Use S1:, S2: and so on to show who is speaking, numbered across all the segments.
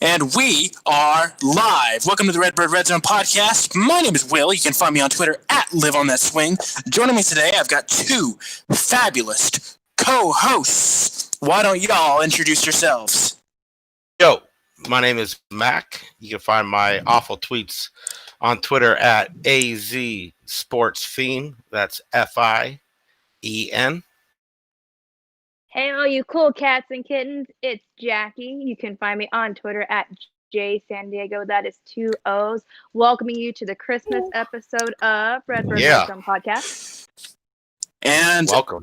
S1: And we are live. Welcome to the Redbird Redzone podcast. My name is Will. You can find me on Twitter at LiveOnThatSwing. Joining me today, I've got two fabulous co-hosts. Why don't y'all introduce yourselves?
S2: Yo, my name is Mac. You can find my awful tweets on Twitter at AZSportsFien. That's FIEN.
S3: Hey, all you cool cats and kittens, it's Jackie. You can find me on Twitter at JSanDiego. That is 2 O's. Welcoming you to the Christmas episode of Redbird Redzone podcast.
S1: And
S2: welcome.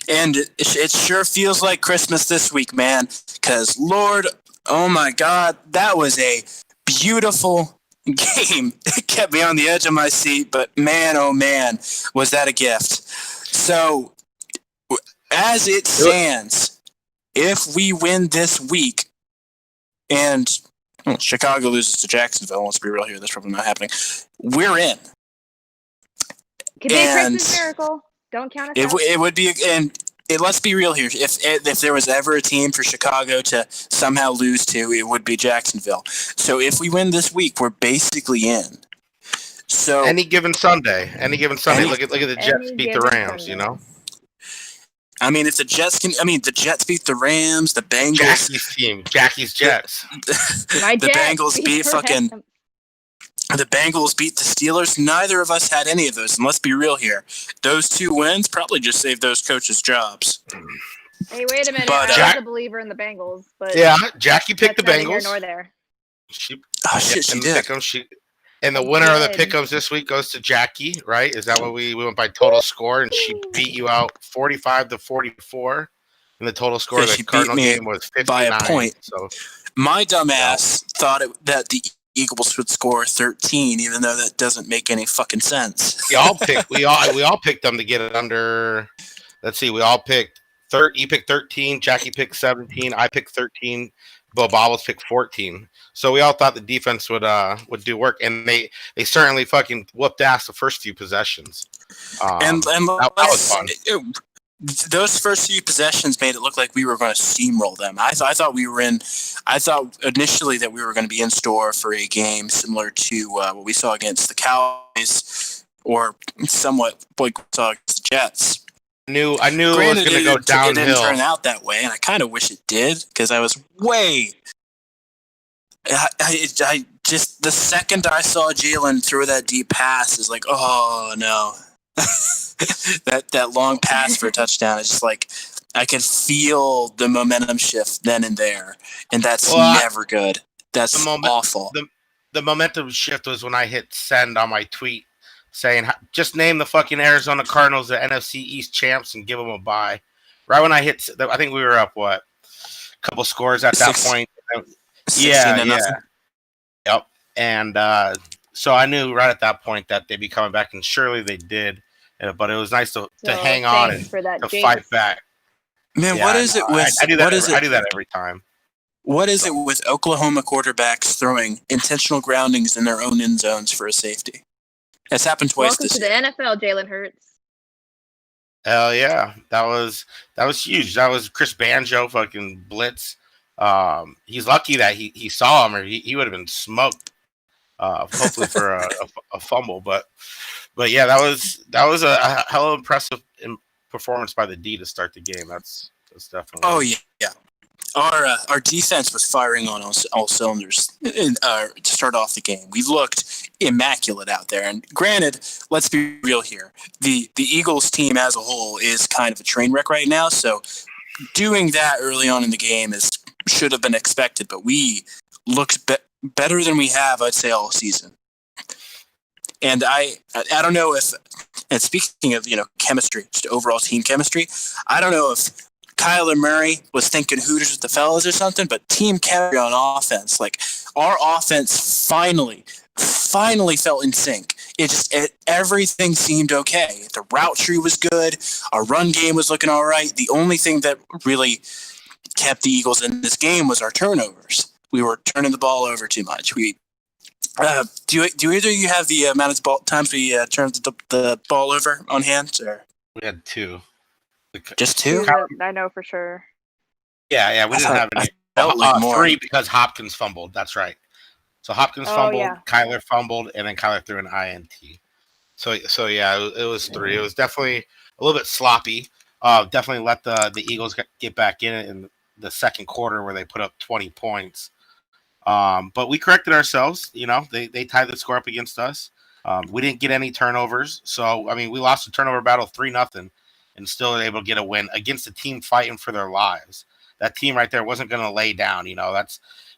S1: And it sure feels like Christmas this week, man. Because, Lord, oh my God, that was a beautiful game. It kept me on the edge of my seat, but man, oh man, was that a gift. So, as it stands, if we win this week and Chicago loses to Jacksonville, let's be real here, that's probably not happening, we're in.
S3: Could be a Christmas miracle. Don't count us out.
S1: It would be, and let's be real here. If there was ever a team for Chicago to somehow lose to, it would be Jacksonville. So if we win this week, we're basically in. So
S2: any given Sunday, look at the Jets beat the Rams,
S3: Sunday.
S2: you know.
S1: I mean, if the Jets beat the Rams, the Bengals.
S2: Jackie's team, Jackie's Jets.
S1: The Bengals beat the Bengals beat the Steelers. Neither of us had any of those. And let's be real here. Those two wins probably just saved those coaches' jobs.
S3: Hey, wait a minute.
S1: But,
S3: I was a believer in the Bengals. But
S2: yeah, Jackie picked the
S3: neither
S2: Bengals.
S3: here nor there.
S1: She did.
S2: And the winner of the pick'ems this week goes to Jackie, right? Is that what we went by total score? And she beat you out 45-44. And the total score of the Cardinal game was 59.
S1: By a point.
S2: So
S1: my dumbass thought that the Eagles would score 13, even though that doesn't make any fucking sense.
S2: we all picked them to get it under. Let's see, we all picked you picked 13, Jackie picked 17, I picked 13, Bo Bobbles picked 14. So we all thought the defense would do work, and they certainly fucking whooped ass the first few possessions.
S1: And
S2: that was fun.
S1: Those first few possessions made it look like we were going to steamroll them. I thought we were in. I thought initially that we were going to be in store for a game similar to what we saw against the Cowboys, or somewhat what we saw against the Jets.
S2: I knew it was going to go downhill.
S1: It didn't turn out that way, and I kind of wish it did because I was way. I just the second I saw Jalen throw that deep pass is like, oh no. that long pass for a touchdown is just like I could feel the momentum shift then and there, and that's never good. That's awful.
S2: The momentum shift was when I hit send on my tweet saying just name the fucking Arizona Cardinals the NFC East champs and give them a bye. Right when I hit, I think we were up a couple scores at that point. Yeah. Yep. And so I knew right at that point that they'd be coming back, and surely they did. But it was nice to hang on and to fight back.
S1: Man, what is it with?
S2: I do that every time.
S1: What is it with Oklahoma quarterbacks throwing intentional groundings in their own end zones for a safety? It's happened twice this year.
S3: Welcome to the NFL, Jalen Hurts.
S2: Hell yeah, that was huge. That was Chris Banjo fucking blitz. He's lucky that he saw him, or he would have been smoked. Hopefully for a fumble, but yeah, that was a hell of impressive performance by the D to start the game. That's definitely.
S1: Oh yeah. Our defense was firing on all cylinders to start off the game. We looked immaculate out there. And granted, let's be real here. The Eagles team as a whole is kind of a train wreck right now. So doing that early on in the game should have been expected. But we looked better than we have, I'd say, all season. And I don't know if, and speaking of chemistry, just overall team chemistry, I don't know if Kyler Murray was thinking Hooters with the fellas or something, but team chemistry on offense, like our offense finally felt in sync. Everything seemed okay. The route tree was good. Our run game was looking all right. The only thing that really kept the Eagles in this game was our turnovers. We were turning the ball over too much. Do either of you have the amount of times we turned the ball over on hand? Or?
S2: We had 2.
S1: Just 2?
S3: I know for sure.
S2: Yeah, we didn't have any.
S1: felt like more.
S2: 3 because Hopkins fumbled. That's right. So Hopkins fumbled,
S3: yeah.
S2: Kyler fumbled, and then Kyler threw an INT. So yeah, it was 3. It was definitely a little bit sloppy. Definitely let the Eagles get back in the second quarter where they put up 20 points. But we corrected ourselves. They tied the score up against us. We didn't get any turnovers. So, I mean, we lost the turnover battle 3-0 and still were able to get a win against a team fighting for their lives. That team right there wasn't going to lay down.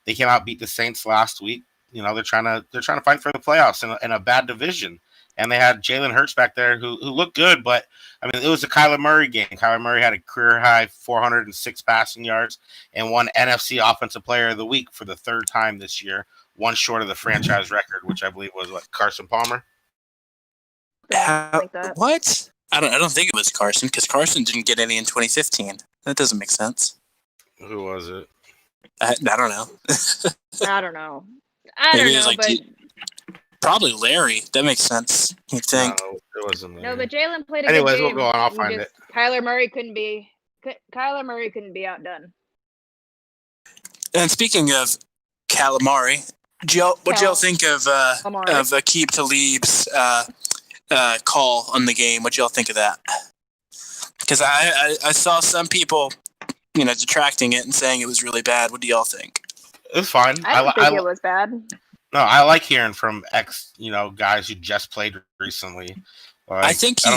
S2: They came out, beat the Saints last week. They're trying to fight for the playoffs in a bad division. And they had Jalen Hurts back there who looked good, but I mean, it was a Kyler Murray game. Kyler Murray had a career high 406 passing yards and won NFC Offensive Player of the Week for the 3rd time this year, one short of the franchise record, which I believe was Carson Palmer.
S1: What? I don't think it was Carson, because Carson didn't get any in 2015. That doesn't make sense.
S2: Who was it?
S1: I don't know.
S3: I don't know. But
S2: probably
S1: Larry. That makes sense. You think?
S2: No, it wasn't Larry.
S3: No, but Jalen played a
S2: Anyways,
S3: good game.
S2: we'll go on. I'll find it.
S3: Kyler Murray couldn't be outdone.
S1: And speaking of calamari, what y'all think of Aqib Talib's call on the game? What y'all think of that? Because I saw some people, detracting it and saying it was really bad. What do y'all think?
S2: It was fine.
S3: I don't think it was bad.
S2: No, I like hearing from guys who just played recently. Like,
S1: I think he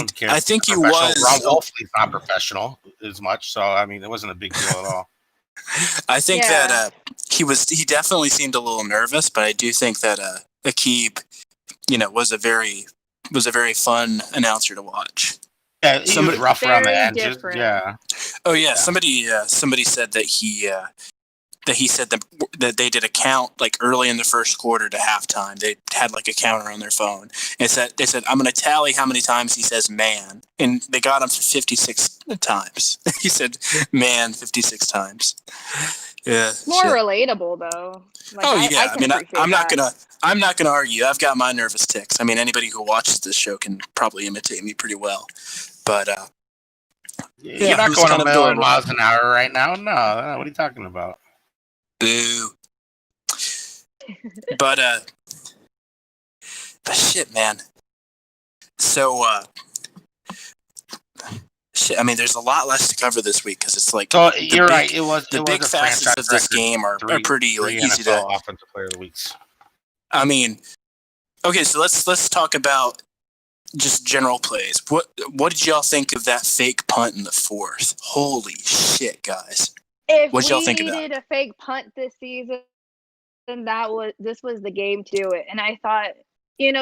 S1: was.
S2: Ron Wolfley's not professional as much, so I mean, it wasn't a big deal at all.
S1: I think that he definitely seemed a little nervous, but I do think that Aqib, was a very fun announcer to watch.
S2: Yeah, he was rough around the edges. Yeah.
S1: Oh yeah, somebody said that he said that they did a count like early in the first quarter to halftime. They had like a counter on their phone. And they said, I'm going to tally how many times he says man. And they got him to 56 times. He said man 56 times. Yeah.
S3: More relatable though.
S1: I'm not gonna argue. I've got my nervous tics. I mean, anybody who watches this show can probably imitate me pretty well. But
S2: you're not going a million miles an hour right now. No, what are you talking about?
S1: Boo. But shit, man. So shit. I mean, there's a lot less to cover this week because it's like.
S2: So you're right. The
S1: big facets of this game are pretty easy to.
S2: Offensive Player of the Weeks.
S1: I mean, okay, so let's talk about just general plays. What did y'all think of that fake punt in the 4th? Holy shit, guys! What y'all think of that?
S3: If we needed a fake punt this season, then this was the game to do it. And I thought,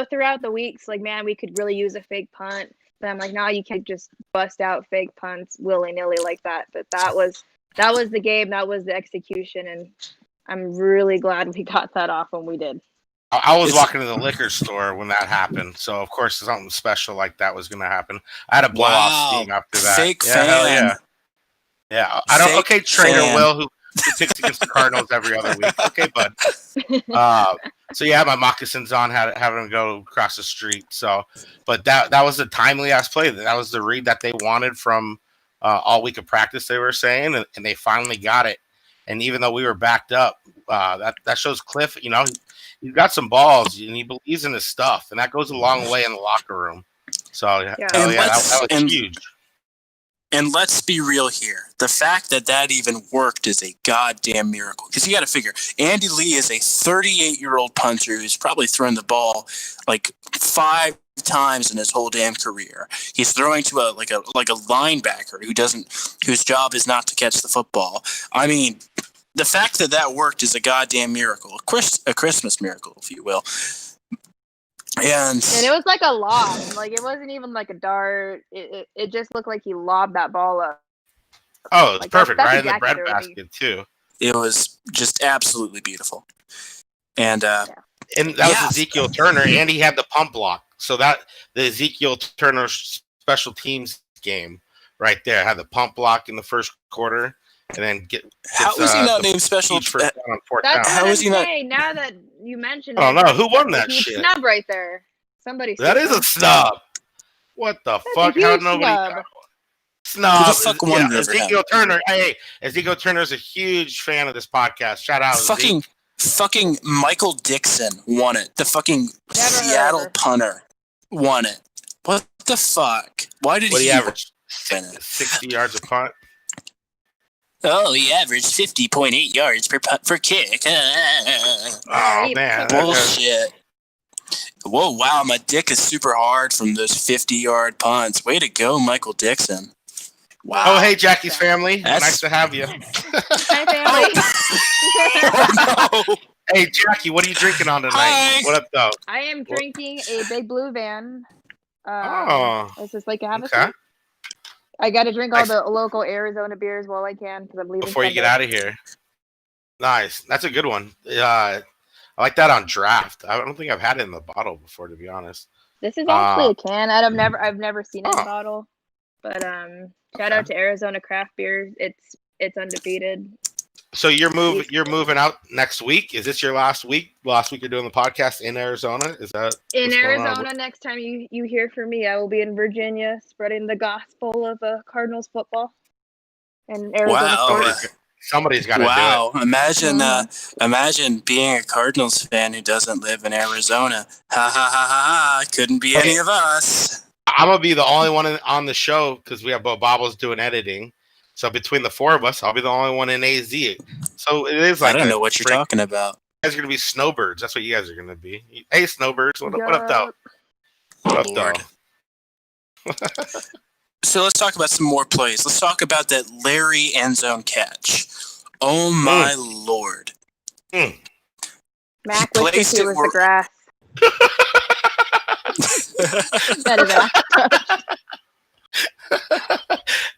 S3: throughout the weeks, like, man, we could really use a fake punt. But I'm like, no, you can't just bust out fake punts willy-nilly like that. But that was the game. That was the execution. And I'm really glad we got that off when we did.
S2: I was walking to the liquor store when that happened. So, of course, something special like that was going to happen. I had to blow off steam after that.
S1: Fake fan.
S2: Yeah, I don't. Okay, Trader Will, who picks against the Cardinals every other week. Okay, bud. So yeah, my moccasins on, having to go across the street. So, but that was a timely ass play. That was the read that they wanted from all week of practice. They were saying, and they finally got it. And even though we were backed up, that shows Cliff. He's got some balls, and he believes in his stuff, and that goes a long way in the locker room. So that was huge.
S1: And let's be real here. The fact that even worked is a goddamn miracle. Because you got to figure, Andy Lee is a 38-year-old punter who's probably thrown the ball like 5 times in his whole damn career. He's throwing to a linebacker whose job is not to catch the football. I mean, the fact that worked is a goddamn miracle, a Christmas miracle, if you will. And
S3: it was like a lob. Like, it wasn't even like a dart. It just looked like he lobbed that ball up.
S2: Oh, it's perfect, right in the breadbasket too.
S1: It was just absolutely beautiful. And that
S2: was Ezekiel Turner, and he had the pump block. So that the Ezekiel Turner special teams game right there had the pump block in the first quarter. And then
S1: how was he not named special?
S3: How was he not? Now that you mentioned,
S2: I don't know who won that shit.
S3: Snub right there. Somebody.
S2: That is a snub. What the fuck? How nobody? Snob.
S1: Who the fuck won over him?
S2: Ezekiel Turner. Hey, Ezekiel Turner's a huge fan of this podcast. Shout out,
S1: Fucking Michael Dixon won it. The fucking Seattle punter won it. What the fuck? Why did he
S2: average? 60 yards a punt.
S1: Oh, he averaged 50.8 yards per kick.
S2: Oh man,
S1: bullshit. Whoa, wow, my dick is super hard from those 50-yard punts. Way to go, Michael Dixon. Wow.
S2: Oh, hey, Jackie's family. Nice to have you.
S3: Hi, family.
S1: Oh, no.
S2: Hey, Jackie, what are you drinking on tonight?
S1: Hi.
S2: What up, though?
S3: I am drinking a Big Blue Van. This is like a Havasu.
S2: Okay.
S3: I got to drink all the local Arizona beers while I can because I'm leaving
S2: before you get out of here. Nice. That's a good one. I like that on draft. I don't think I've had it in the bottle before, to be honest.
S3: This is actually a can. I've never seen it in a bottle. But shout out to Arizona Craft Beers. It's undefeated.
S2: So you're moving out next week. Is this your last week? Last week you're doing the podcast in Arizona. Is that
S3: in Arizona? Next time you hear from me, I will be in Virginia spreading the gospel of Cardinals football. And Arizona.
S1: Wow.
S2: Somebody's got to do it.
S1: Imagine being a Cardinals fan who doesn't live in Arizona. Ha ha ha ha ha. Couldn't be any of us.
S2: I'm going to be the only one on the show because we have Bobo's doing editing. So between the four of us, I'll be the only one in AZ. So it is like
S1: I don't know what you're talking about.
S2: You guys are going to be snowbirds. That's what you guys are going to be. Hey, snowbirds. What up, though? What up, though?
S1: So let's talk about some more plays. Let's talk about that Larry end zone catch. Oh my lord!
S3: Mac wishes he was the grass. That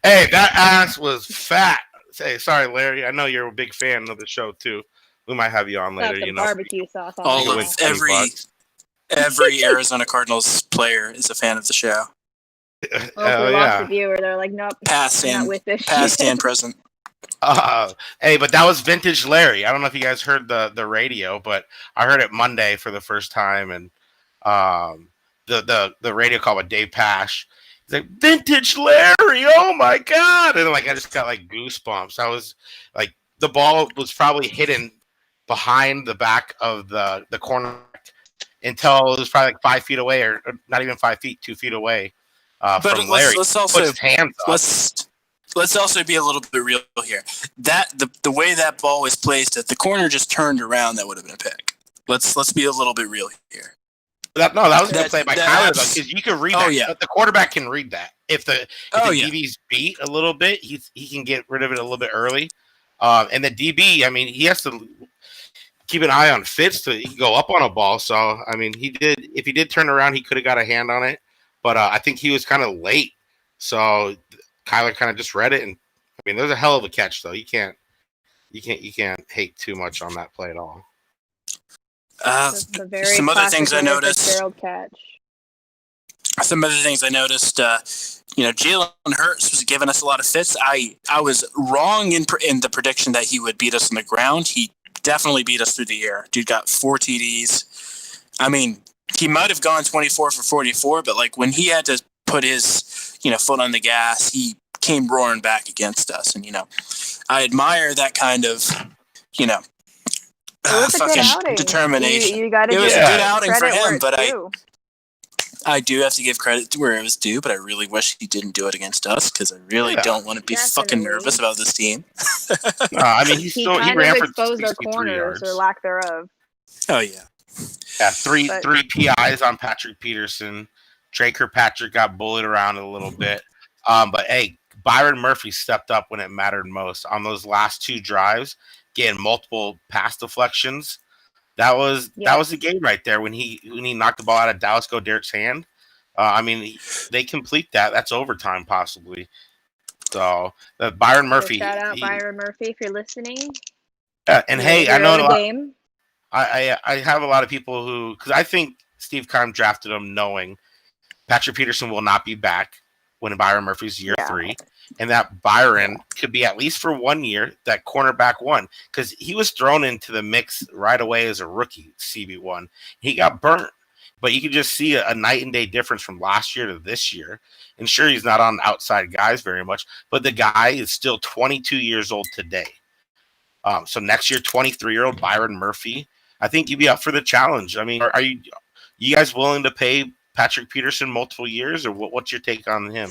S2: Hey, that ass was fat. Hey, sorry, Larry. I know you're a big fan of the show too. We might have you on later. You know,
S3: barbecue sauce.
S1: All of every Arizona Cardinals player is a fan of the show.
S3: Well, if we lost a viewer, they're like, nope.
S1: Past and present.
S2: Hey, but that was vintage Larry. I don't know if you guys heard the radio, but I heard it Monday for the first time, and the radio call with Dave Pash. He's like, vintage Larry, oh my god! And like I just got like goosebumps. I was like, the ball was probably hidden behind the back of the corner until it was probably like 5 feet away, or not even 5 feet, 2 feet away. From Larry.
S1: Let's also be a little bit real here. That the way that ball was placed, if the corner just turned around, that would have been a pick. Let's be a little bit real here.
S2: That was a good play by Kyler, though, because you can read that.
S1: Yeah.
S2: The quarterback can read that. If the DB's beat a little bit, he can get rid of it a little bit early. And the DB, I mean, he has to keep an eye on Fitz to go up on a ball. So I mean, if he did turn around, he could have got a hand on it. But I think he was kind of late, so Kyler kind of just read it. And I mean, there's a hell of a catch, though. You can't hate too much on that play at all.
S1: Some other things I noticed. Some other things I noticed. Jalen Hurts was giving us a lot of fits. I was wrong in the prediction that he would beat us on the ground. He definitely beat us through the air. Dude got 4 TDs. I mean, he might have gone 24 for 44, but like when he had to put his, foot on the gas, he came roaring back against us. And, I admire that kind of, fucking determination.
S3: It
S1: was a good outing for him, but I do have to give credit to where it was due, but I really wish he didn't do it against us because I really don't want to be fucking nervous about this team.
S2: I mean, he ran for
S3: exposed our corners or lack thereof.
S1: Oh yeah.
S2: Yeah, three PIs on Patrick Peterson. Trey Kirkpatrick got bullied around a little bit. But hey, Byron Murphy stepped up when it mattered most on those last 2 drives, getting multiple pass deflections. That was the game right there when he knocked the ball out of Dallas Goedert's hand. I mean, they complete that. That's overtime possibly. So Byron Murphy.
S3: Shout out Byron Murphy if you're listening.
S2: And hey, I know a lot. I have a lot of people who, because I think Steve Keim drafted him knowing Patrick Peterson will not be back when Byron Murphy's year 3, and that Byron could be at least for 1 year that cornerback 1, because he was thrown into the mix right away as a rookie CB1. He got burnt, but you can just see a night and day difference from last year to this year. And sure, he's not on outside guys very much, but the guy is still 22 years old today. So next year, 23-year-old Byron Murphy, I think you'd be up for the challenge. I mean, are you guys willing to pay Patrick Peterson multiple years, or what's your take on him?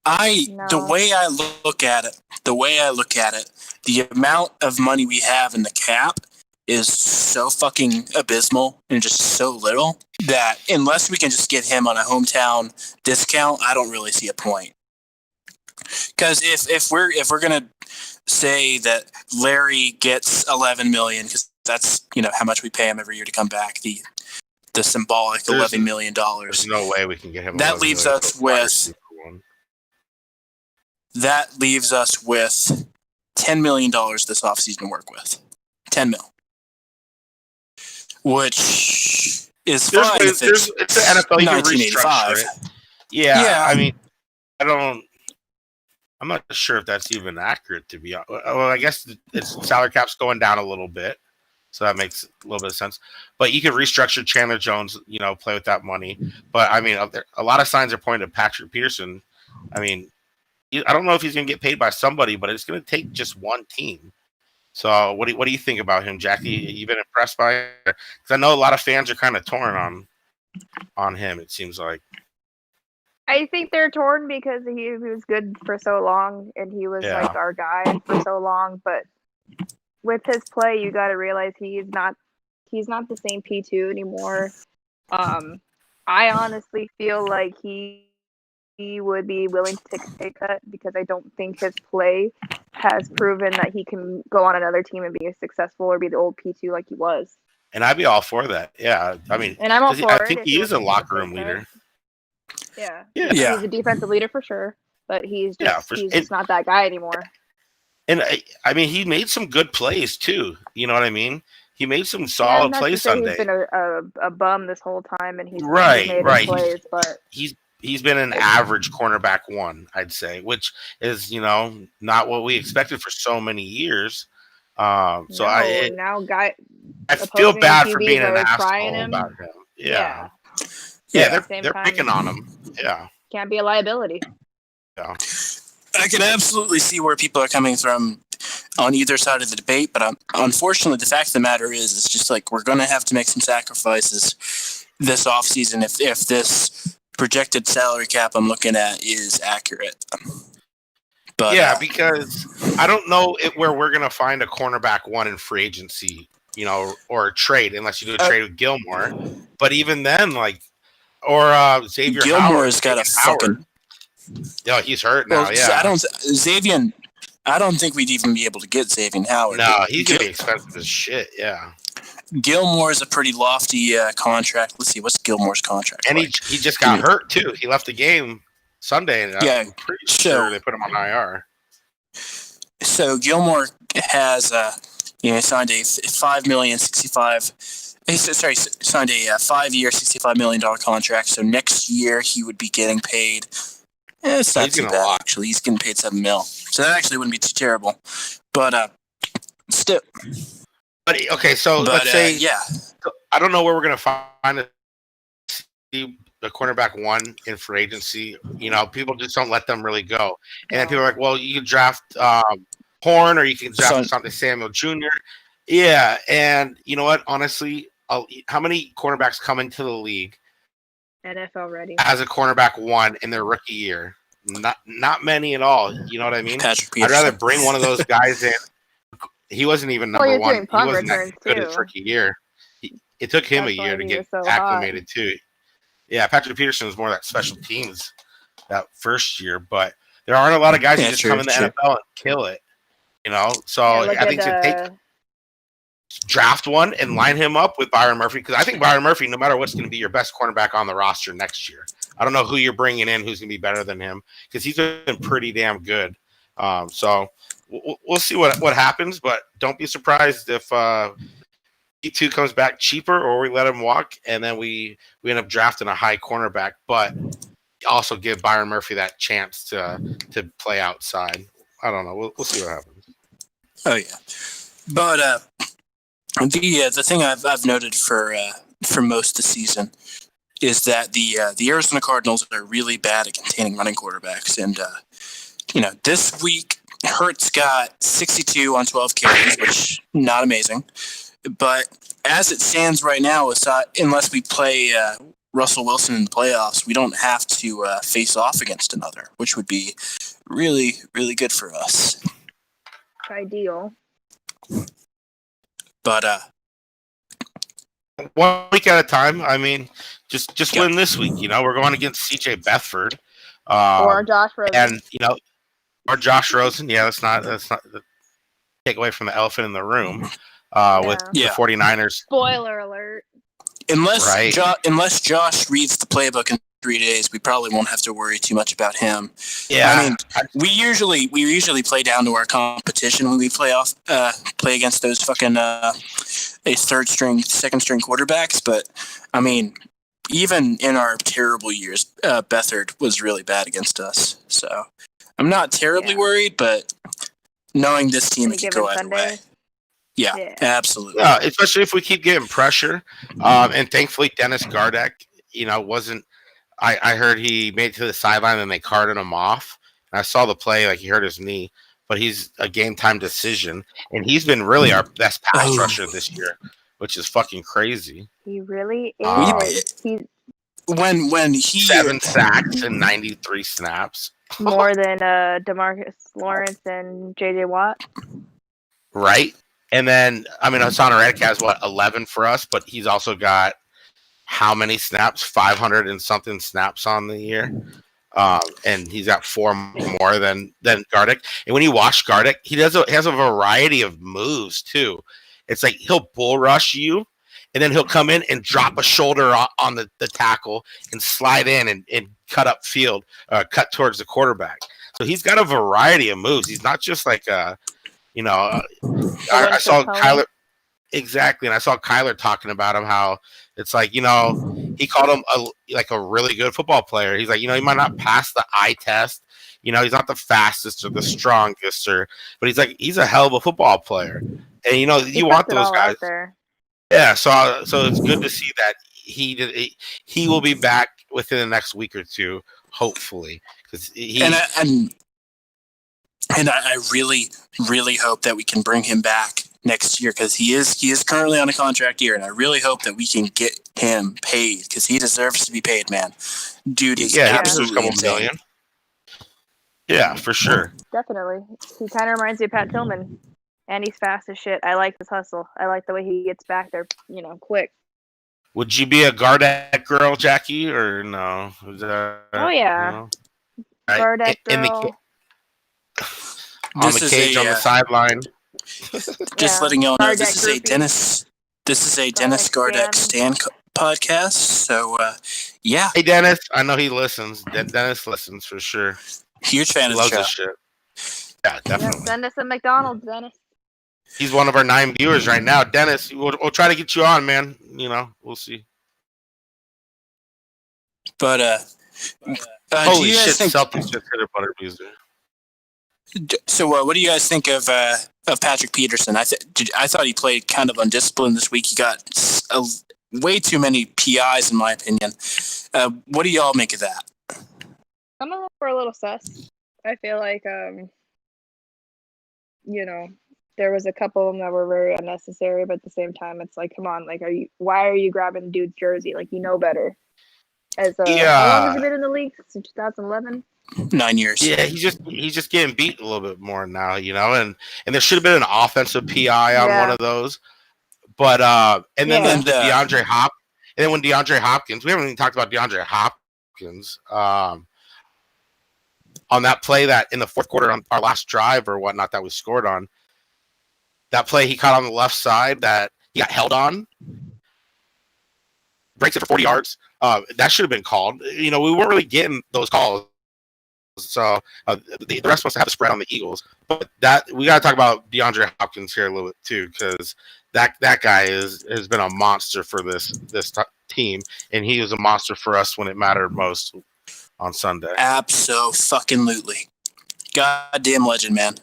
S1: The way I look at it, the amount of money we have in the cap is so fucking abysmal and just so little that unless we can just get him on a hometown discount, I don't really see a point. Because if we're gonna say that Larry gets $11 million, because that's how much we pay him every year to come back, the symbolic $11 million.
S2: There's no way we can get him.
S1: That leaves us with $10 million this offseason to work with. 10 mil. Which is fine. It's the
S2: NFL. You can restructure it. Yeah. I mean, I'm not sure if that's even accurate, to be honest. Well, I guess its salary cap's going down a little bit, so that makes a little bit of sense. But you can restructure Chandler Jones, play with that money. But I mean, a lot of signs are pointing to Patrick Peterson. I mean, I don't know if he's going to get paid by somebody, but it's going to take just one team. So what do you think about him, Jackie? You been impressed by it? Because I know a lot of fans are kind of torn on him, it seems like.
S3: I think they're torn because he was good for so long, and he was like our guy for so long. But with his play, you got to realize he's not the same P2 anymore. I honestly feel like he would be willing to take a pay cut because I don't think his play has proven that he can go on another team and be successful or be the old P2 like he was.
S2: And I'd be all for that. Yeah, I mean,
S3: and I'm all for
S2: I think he is a locker room leader.
S3: Yeah. He's a defensive leader for sure, but he's just not that guy anymore.
S2: And I mean, he made some good plays too. You know what I mean? He made some solid plays Sunday.
S3: He's been a bum this whole time, and he's
S2: made
S3: plays, but
S2: he's been an average cornerback one, I'd say, which is not what we expected for so many years. I feel bad for being an asshole about him. Yeah, they're picking on him. Yeah,
S3: can't be a liability.
S2: Yeah,
S1: I can absolutely see where people are coming from on either side of the debate, but unfortunately, the fact of the matter is, it's just like we're going to have to make some sacrifices this offseason if this projected salary cap I'm looking at is accurate. But
S2: because I don't know where we're going to find a cornerback one in free agency, or a trade, unless you do a trade with Gilmore. But even then, Xavier
S1: Gilmore has got a fucking.
S2: No, he's hurt now.
S1: I don't think we'd even be able to get Xavier Howard.
S2: No, he's gonna be expensive as shit. Yeah.
S1: Gilmore is a pretty lofty contract. Let's see, what's Gilmore's contract?
S2: And he just got hurt too. He left the game Sunday, and I'm pretty sure they put him on IR.
S1: So Gilmore has signed a signed a 5-year, $65 million contract. So next year he would be getting paid. It's not too bad, actually. He's getting paid $7 million. So that actually wouldn't be too terrible. But still.
S2: But okay, so let's say I don't know where we're gonna find the cornerback one in free agency. People just don't let them really go. And then people are like, well, you can draft Horn, or you can draft something Samuel Jr. Yeah, and you know what? Honestly, how many cornerbacks come into the league
S3: NFL ready
S2: as a cornerback one in their rookie year? Not many at all. You know what I mean? I'd rather bring one of those guys in. He wasn't even number one. He wasn't that good his rookie year. It took him a year to get acclimated to it. Yeah, Patrick Peterson was more that special teams that first year, but there aren't a lot of guys who just come in the NFL and kill it. So I think to draft one and line him up with Byron Murphy, because I think Byron Murphy, no matter what's going to be your best cornerback on the roster next year. I don't know who you're bringing in who's going to be better than him, because he's been pretty damn good. So we'll see what happens, but don't be surprised if E2 comes back cheaper, or we let him walk and then we end up drafting a high cornerback, but also give Byron Murphy that chance to play outside. I don't know. We'll see what happens.
S1: Oh yeah, but the thing I've noted for for most of the season is that the Arizona Cardinals are really bad at containing running quarterbacks. And, this week, Hurts got 62 on 12 carries, which not amazing. But as it stands right now, unless we play Russell Wilson in the playoffs, we don't have to face off against another, which would be really, really good for us.
S3: Ideal.
S1: But
S2: 1 week at a time. I mean, just win this week. We're going against C.J. Bedford,
S3: Or Josh Rosen.
S2: and or Josh Rosen. Yeah, that's not take away from the elephant in the room with the 49ers.
S3: Spoiler alert.
S1: Unless Josh reads the playbook in 3 days, we probably won't have to worry too much about him.
S2: Yeah,
S1: I mean, we usually play down to our competition when we play against those fucking second string quarterbacks. But I mean, even in our terrible years, Bethard was really bad against us. So I'm not terribly worried, but knowing this team, it could go either way. Yeah, absolutely.
S2: Yeah, especially if we keep getting pressure. And thankfully, Dennis Gardeck, wasn't. I heard he made it to the sideline and they carted him off. And I saw the play, like he hurt his knee, but he's a game time decision, and he's been really our best pass rusher this year, which is fucking crazy.
S3: He really is.
S1: When he
S2: 7 sacks and 93 snaps,
S3: more than DeMarcus Lawrence and J.J. Watt,
S2: right? And then, Hassan Reddick has 11 for us, but he's also got how many snaps? 500 and something snaps on the year. And he's got 4 more than Gardeck. And when you watch Gardeck, he has a variety of moves too. It's like he'll bull rush you, and then he'll come in and drop a shoulder on the tackle and slide in and cut up field, cut towards the quarterback. So he's got a variety of moves. He's not just like I saw Kyler exactly, and I saw Kyler talking about him, how it's like, he called him a really good football player. He's like, he might not pass the eye test, he's not the fastest or the strongest, but he's like, he's a hell of a football player, and you want those guys. Yeah, so it's good to see that he will be back within the next week or two, hopefully, because
S1: And I really, really hope that we can bring him back next year, because he is currently on a contract year, and I really hope that we can get him paid, because he deserves to be paid, man. Dude is absolutely insane.
S2: Million. Yeah, for sure.
S3: Definitely. He kind of reminds me of Pat Tillman, and he's fast as shit. I like his hustle. I like the way he gets back there, quick.
S2: Would you be a Gardeck girl, Jackie, or no?
S3: Oh, yeah. Gardeck girl.
S2: On the cage, on the sideline.
S1: Just letting y'all know, this is a Dennis Gardeck Stan podcast. So, yeah.
S2: Hey, Dennis. I know he listens. Dennis listens for sure.
S1: Huge fan of the show.
S2: Loves this shit. Yeah, definitely.
S3: Yeah, send us a McDonald's, Dennis.
S2: He's one of our 9 viewers right now. Dennis, we'll try to get you on, man. We'll see.
S1: But,
S2: holy shit, Celtics just hit a butter music.
S1: So, what do you guys think of Patrick Peterson? I thought he played kind of undisciplined this week. He got way too many PIs, in my opinion. What do y'all make of that?
S3: I'm a little sus. I feel like, there was a couple of them that were very unnecessary, but at the same time, it's like, come on, like, why are you grabbing dude's jersey? Like, you know better. How long has he been in the league? Since 2011?
S1: 9 years.
S2: Yeah, he's just getting beat a little bit more now, and there should have been an offensive PI on one of those. But and then DeAndre Hopkins, and then when DeAndre Hopkins, we haven't even talked about DeAndre Hopkins on that play that in the fourth quarter on our last drive or whatnot that we scored on. That play he caught on the left side that he got held on, breaks it for 40 yards. That should have been called. We weren't really getting those calls. So the rest wants to have the spread on the Eagles, but that we got to talk about DeAndre Hopkins here a little bit too, because that guy has been a monster for this team, and he was a monster for us when it mattered most on Sunday.
S1: Abso-fucking-lutely. goddamn legend, man.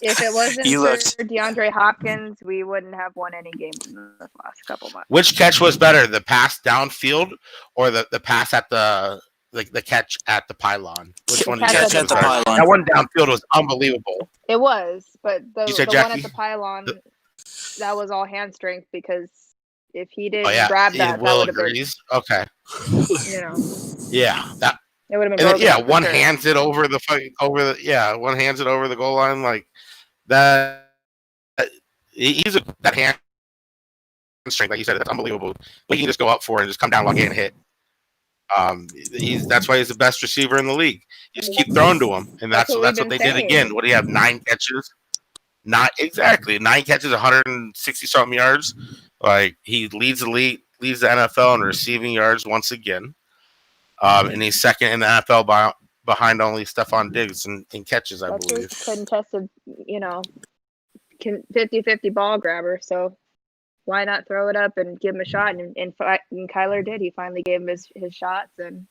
S3: If it wasn't
S1: He
S3: for
S1: looked.
S3: DeAndre Hopkins, we wouldn't have won any games in the last couple months.
S2: Which catch was better, the pass downfield or the pass at the catch at the pylon? Which one do you
S3: catch
S2: guys
S3: at
S2: was
S3: the
S2: better?
S3: pylon.
S2: That one downfield was unbelievable.
S3: It was, but the
S2: You said,
S3: one at
S2: Jackie?
S3: the pylon, that was all hand strength because if he didn't
S2: Oh yeah,
S3: grab that,
S2: Will
S3: that would have been,
S2: agrees. Okay, yeah, that.
S3: it would have been
S2: And then,
S3: broken.
S2: one hands it over the one hands it over the goal line like that. He's that hand strength, like you said, that's unbelievable. But he can just go up for it and just come down, lock in, and hit. That's why he's the best receiver in the league. You just keep throwing to him, and that's what they did again. What do you have? 9 catches? Not exactly 9 catches, 160 something yards. Like he leads the league, leads the NFL in receiving yards once again. And he's second in the NFL behind only Stephon Diggs in catches, I believe.
S3: That's a contested, 50-50 ball grabber. So why not throw it up and give him a shot? And Kyler did. He finally gave him his shots and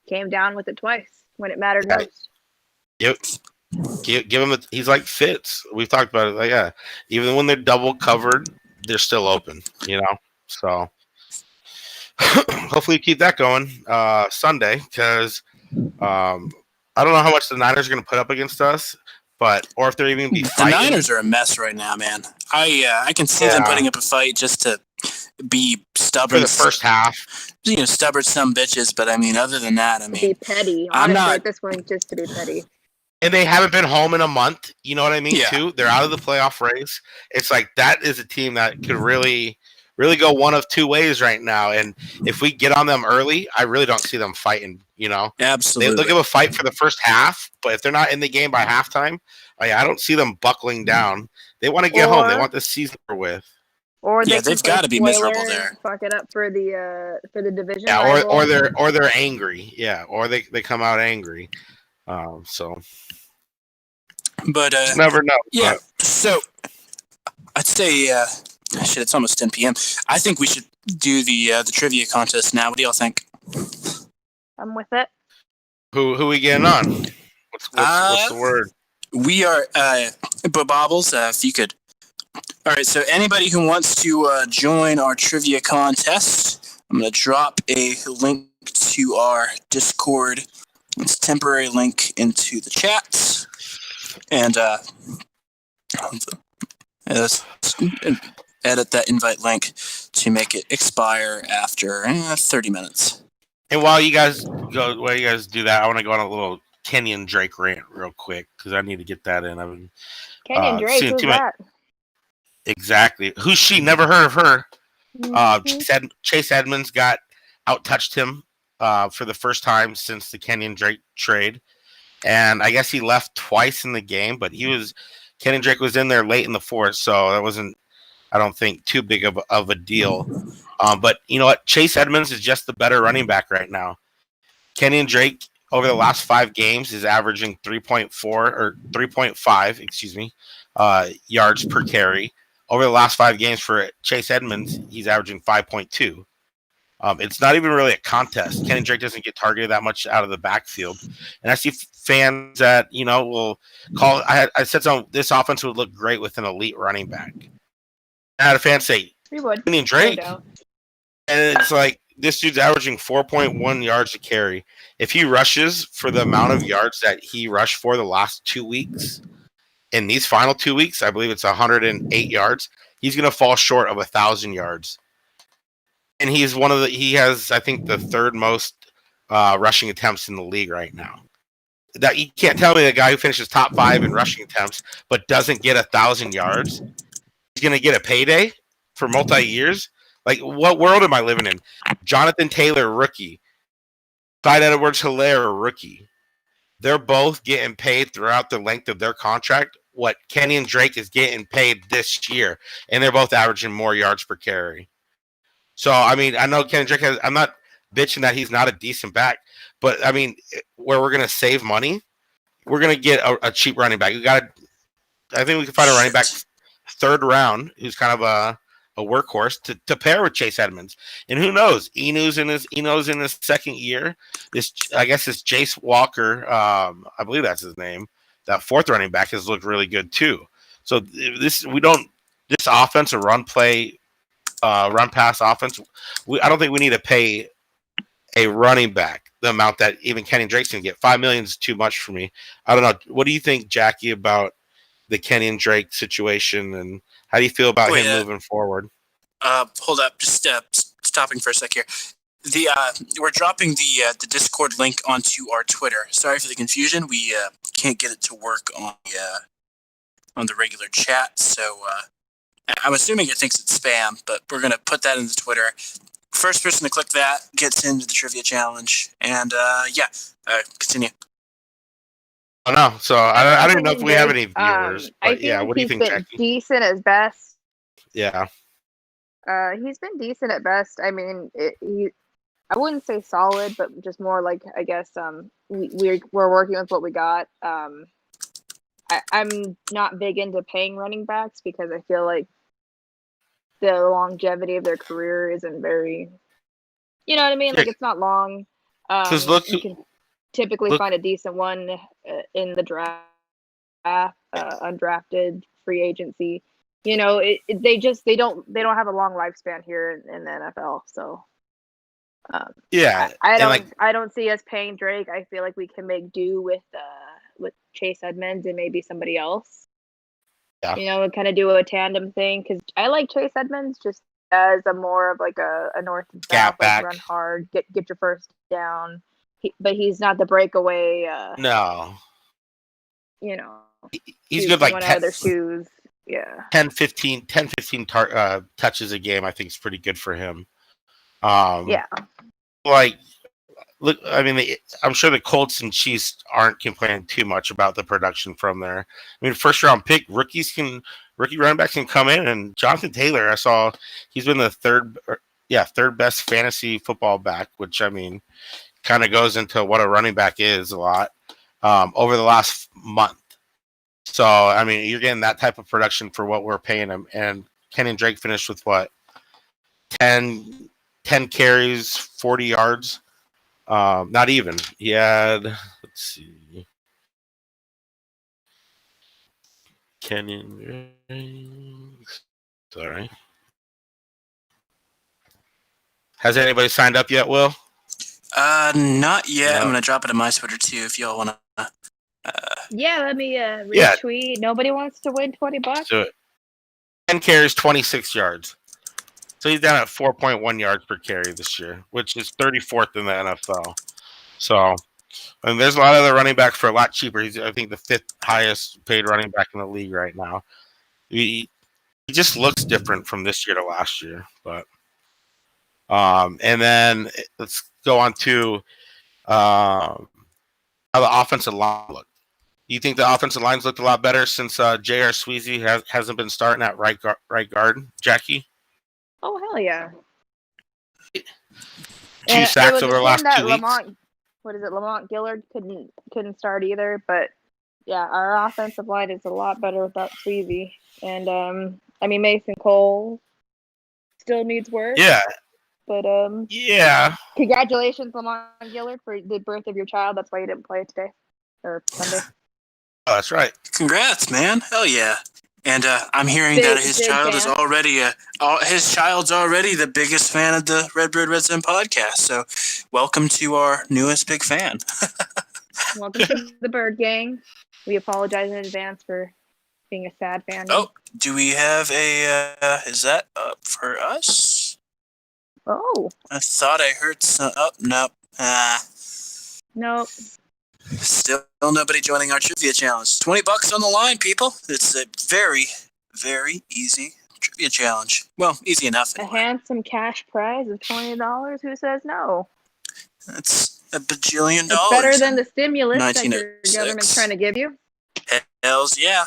S3: came down with it twice when it mattered most.
S2: Yep. Give him he's like Fitz. We've talked about it. Like, even when they're double covered, they're still open, So hopefully keep that going Sunday because I don't know how much the Niners are going to put up against us, or if they're even be fighting.
S1: The Niners are a mess right now, man. I can see them putting up a fight just to be stubborn
S2: for the first half.
S1: Stubborn some bitches, but I mean, other than that, I mean,
S3: be petty. Honestly, I'm not at this point just to be petty.
S2: And they haven't been home in a month. You know what I mean?
S1: Yeah.
S2: Too. They're out of the playoff race. It's like that is a team that could really, really go one of two ways right now. And if we get on them early, I really don't see them fighting.
S1: Absolutely.
S2: They'll give a fight for the first half, but if they're not in the game by halftime, I don't see them buckling down. They want to get home. They want this season over with.
S3: Or
S1: they've got to be miserable there.
S3: Fuck it up for the division.
S2: Yeah, or they're angry. Yeah, or they come out angry.
S1: But
S2: never know.
S1: Yeah. So I'd say shit. It's almost 10 p.m. I think we should do the trivia contest now. What do y'all think?
S3: I'm with it.
S2: Who we getting on? What's the word?
S1: We are Bobbles. If you could. All right. So anybody who wants to join our trivia contest, I'm gonna drop a link to our Discord. It's a temporary link into the chat, and edit that invite link to make it expire after 30 minutes.
S2: And while you guys do that, I want to go on a little Kenyon Drake rant real quick because I need to get that in. I've been
S3: Kenyon Drake, who's that?
S2: Exactly. Who's she? Never heard of her. Chase Edmonds got out-touched him for the first time since the Kenyon Drake trade. And I guess he left twice in the game, but Kenyon Drake was in there late in the fourth, so that wasn't, I don't think, too big of a deal. But you know what? Chase Edmonds is just the better running back right now. Kenyon Drake, over the last 5 games, is averaging 3.5, yards per carry. Over the last 5 games for Chase Edmonds, he's averaging 5.2. It's not even really a contest. Kenyon Drake doesn't get targeted that much out of the backfield. And I see fans that, will call. I said this offense would look great with an elite running back. I had a fan say, Kenyon Drake. No, and it's like, this dude's averaging 4.1 yards a carry. If he rushes for the amount of yards that he rushed for the last 2 weeks, in these final 2 weeks, I believe it's 108 yards, he's going to fall short of 1,000 yards. And he has, I think, the 3rd most rushing attempts in the league right now. That you can't tell me the guy who finishes top 5 in rushing attempts but doesn't get 1,000 yards, he's going to get a payday for multi-years. Like, what world am I living in? Jonathan Taylor, rookie. Clyde Edwards-Helaire, rookie. They're both getting paid throughout the length of their contract what Kenyon Drake is getting paid this year, and they're both averaging more yards per carry. So, I mean, I know Kenyon Drake I'm not bitching that he's not a decent back, but, I mean, where we're going to save money, we're going to get a cheap running back. I think we can find a running back 3rd round who's kind of workhorse to pair with Chase Edmonds. And who knows? Enu's in his second year. I guess it's Jace Walker. I believe that's his name. That fourth running back has looked really good too. So this offense, a run pass offense. I don't think we need to pay a running back the amount that even Kenny Drake's gonna get. $5 million is too much for me. I don't know. What do you think, Jackie, about the Kenny and Drake situation, and how do you feel about him moving forward?
S1: Hold up, just stopping for a sec here. We're dropping the Discord link onto our Twitter. Sorry for the confusion. We can't get it to work on the regular chat, so I'm assuming it thinks it's spam, but we're gonna put that in the Twitter. First person to click that gets into the trivia challenge, and continue.
S2: Oh no, so I don't know if we have any viewers, but what do you think, Jackie?
S3: Decent at best.
S2: Yeah.
S3: He's been decent at best. I mean, I wouldn't say solid, but just more like, I guess, we're working with what we got. I'm not big into paying running backs because I feel like the longevity of their career isn't very, you know what I mean? Like, it's not long. You can typically find a decent one in the draft, undrafted, free agency. You know, they don't have a long lifespan here in the NFL. So, I don't see us paying Drake. I feel like we can make do with Chase Edmonds and maybe somebody else. Yeah. You know, kind of do a tandem thing, because I like Chase Edmonds just as a more of like a north and south, like run hard, get your first down. But he's not the breakaway.
S2: No.
S3: You know,
S2: he's good like 10,
S3: other shoes. Yeah.
S2: 10, 15 touches a game, I think is pretty good for him. Like, look, I mean, I'm sure the Colts and Chiefs aren't complaining too much about the production from there. I mean, first round pick, rookie running backs can come in, and Jonathan Taylor, I saw he's been the third best fantasy football back, which, I mean, kind of goes into what a running back is a lot over the last month. So, I mean, you're getting that type of production for what we're paying him. And Kenny Drake finished with what? 10 carries, 40 yards. Not even. He had, let's see. Kenny Drake. Sorry. Has anybody signed up yet, Will?
S1: Not yet. No. I'm going to drop it in my Twitter too if y'all want to.
S3: Let me retweet. Yeah. Nobody wants to win $20.
S2: Let's do it. 10 carries, 26 yards. So he's down at 4.1 yards per carry this year, which is 34th in the NFL. So, and there's a lot of other running backs for a lot cheaper. He's, I think, the 5th highest paid running back in the league right now. He just looks different from this year to last year. But, and then let's go on to how the offensive line looked. You think the offensive line's looked a lot better since J.R. Sweezy hasn't been starting at right guard, Jackie?
S3: Oh, hell yeah.
S2: 2 sacks over the last 2 weeks.
S3: Lamont Gillard couldn't start either, but yeah, our offensive line is a lot better without Sweezy. And I mean, Mason Cole still needs work.
S2: Yeah.
S3: But congratulations, Lamont Gillard, for the birth of your child. That's why you didn't play today or Sunday.
S2: Oh, that's right.
S1: Congrats, man. Hell yeah. And I'm hearing that his child is already the biggest fan of the Redbird Redzone podcast. So welcome to our newest big fan.
S3: Welcome to the Bird Gang. We apologize in advance for being a sad fan.
S1: Oh, do we have is that up for us?
S3: Oh.
S1: I thought I heard some. Oh, nope.
S3: Nope.
S1: Still nobody joining our trivia challenge. $20 on the line, people. It's a very, very easy trivia challenge. Well, easy enough. Anyway.
S3: A handsome cash prize of $20. Who says no?
S1: That's $1 bajillion.
S3: It's better than the stimulus that your government's trying to give you.
S1: Hells yeah.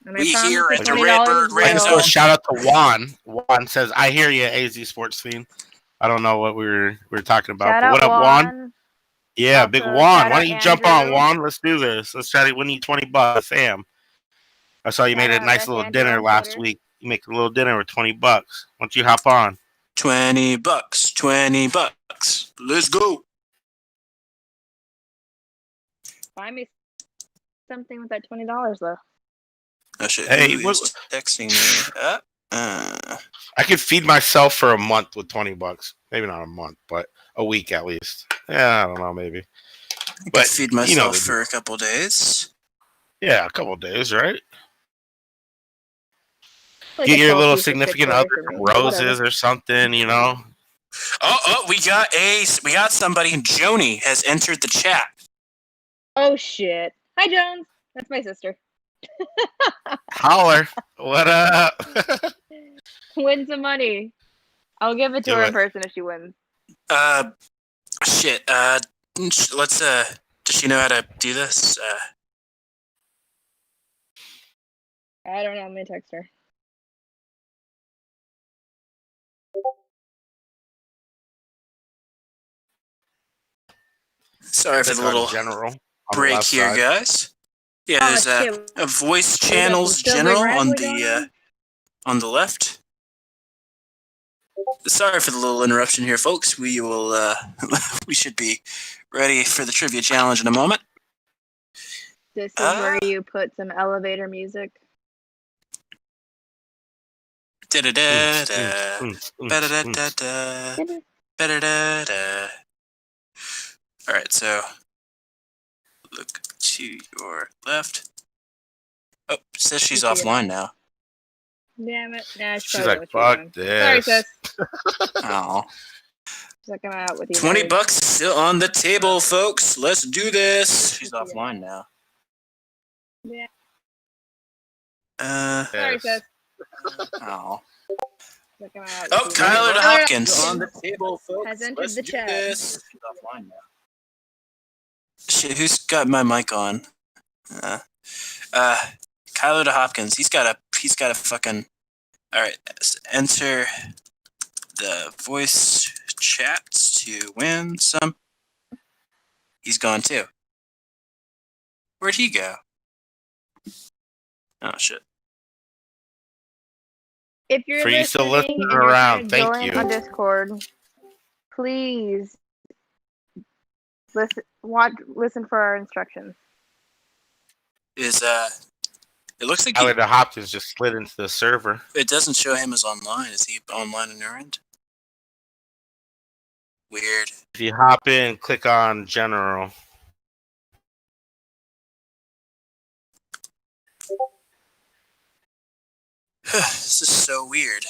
S1: We here at the Redbird Redzone.
S2: So shout out to Juan. Juan says, "I hear you, AZ Sports Fiend." I don't know what we were talking about. But what up, Juan? Yeah, big Juan. Why don't you jump on, Juan? Let's do this. Let's try to win you $20, Sam. I saw you made a
S3: Shout out
S2: nice
S3: Red
S2: little
S3: Handle
S2: dinner
S3: on
S2: last
S3: Twitter.
S2: week. You make a little dinner with $20. Why don't you hop on?
S1: $20. $20. Let's go.
S3: Buy me something with that $20 though.
S1: Oh shit!
S2: Hey,
S1: Who is texting me?
S2: I could feed myself for a month with $20. Maybe not a month, but a week at least. Yeah, I don't know, maybe.
S1: I
S2: But
S1: could feed
S2: you know
S1: myself
S2: the
S1: for a couple days.
S2: Yeah, a couple of days, right?
S3: Like
S2: Get
S3: a
S2: your little
S3: 12-piece of
S2: significant
S3: Chick-fil-A
S2: other
S3: for me,
S2: some
S3: but
S2: roses
S3: whatever.
S2: or something, you know.
S1: Oh, we got somebody. Joni has entered the chat.
S3: Oh shit! Hi Jones, that's my sister.
S2: Holler. What up?
S3: Win some money. I'll give it to
S2: Do
S3: her
S2: it.
S3: in person if she wins.
S1: Shit. Let's does she know how to do this?
S3: I don't know. I'm gonna text her.
S1: Sorry for
S2: Click
S1: the
S2: on
S1: little
S2: general on the
S1: break
S2: left
S1: here,
S2: side.
S1: guys. Yeah,
S3: Oh
S1: there's
S3: shit!
S1: a voice
S3: We got some
S1: channels
S3: silver
S1: general
S3: gradually going
S1: on the left. Sorry for the little interruption here, folks. We will we should be ready for the trivia challenge in a moment.
S3: This is where you put some elevator music.
S1: Da-da-da-da. Ba-da-da-da-da. Ba-da-da-da. All right, so look to your left. Oh, says she's offline now.
S3: Damn it! Nah,
S2: She's like, "Fuck
S3: Sorry,
S2: this."
S3: sis.
S1: Oh.
S3: She's like, I'm out with you.
S1: $20 is still on the table, folks. Let's do this. She's offline now.
S3: Yeah.
S2: Sorry,
S3: sis.
S1: Oh.
S3: Like, I'm out
S1: Oh,
S3: with you.
S1: Kyler
S3: Tyler
S1: Hopkins on the table, folks.
S3: has entered
S1: Let's
S3: the
S1: do
S3: chat.
S1: this. She's offline now. Shit, who's got my mic on? Kyler Hopkins. He's got a fucking. All right, enter the voice chats to win some. He's gone too. Where'd he go? Oh shit.
S3: If you're
S2: For you still
S3: listening
S2: listening
S3: and you're
S2: around,
S3: trying to
S2: thank
S3: join
S2: you.
S3: on Discord, please listen for our instructions.
S1: It looks like
S2: Tyler Hopkins just slid into the server.
S1: it doesn't show him as online. Is he online on your end? Weird.
S2: If you hop in, click on general.
S1: This is so weird.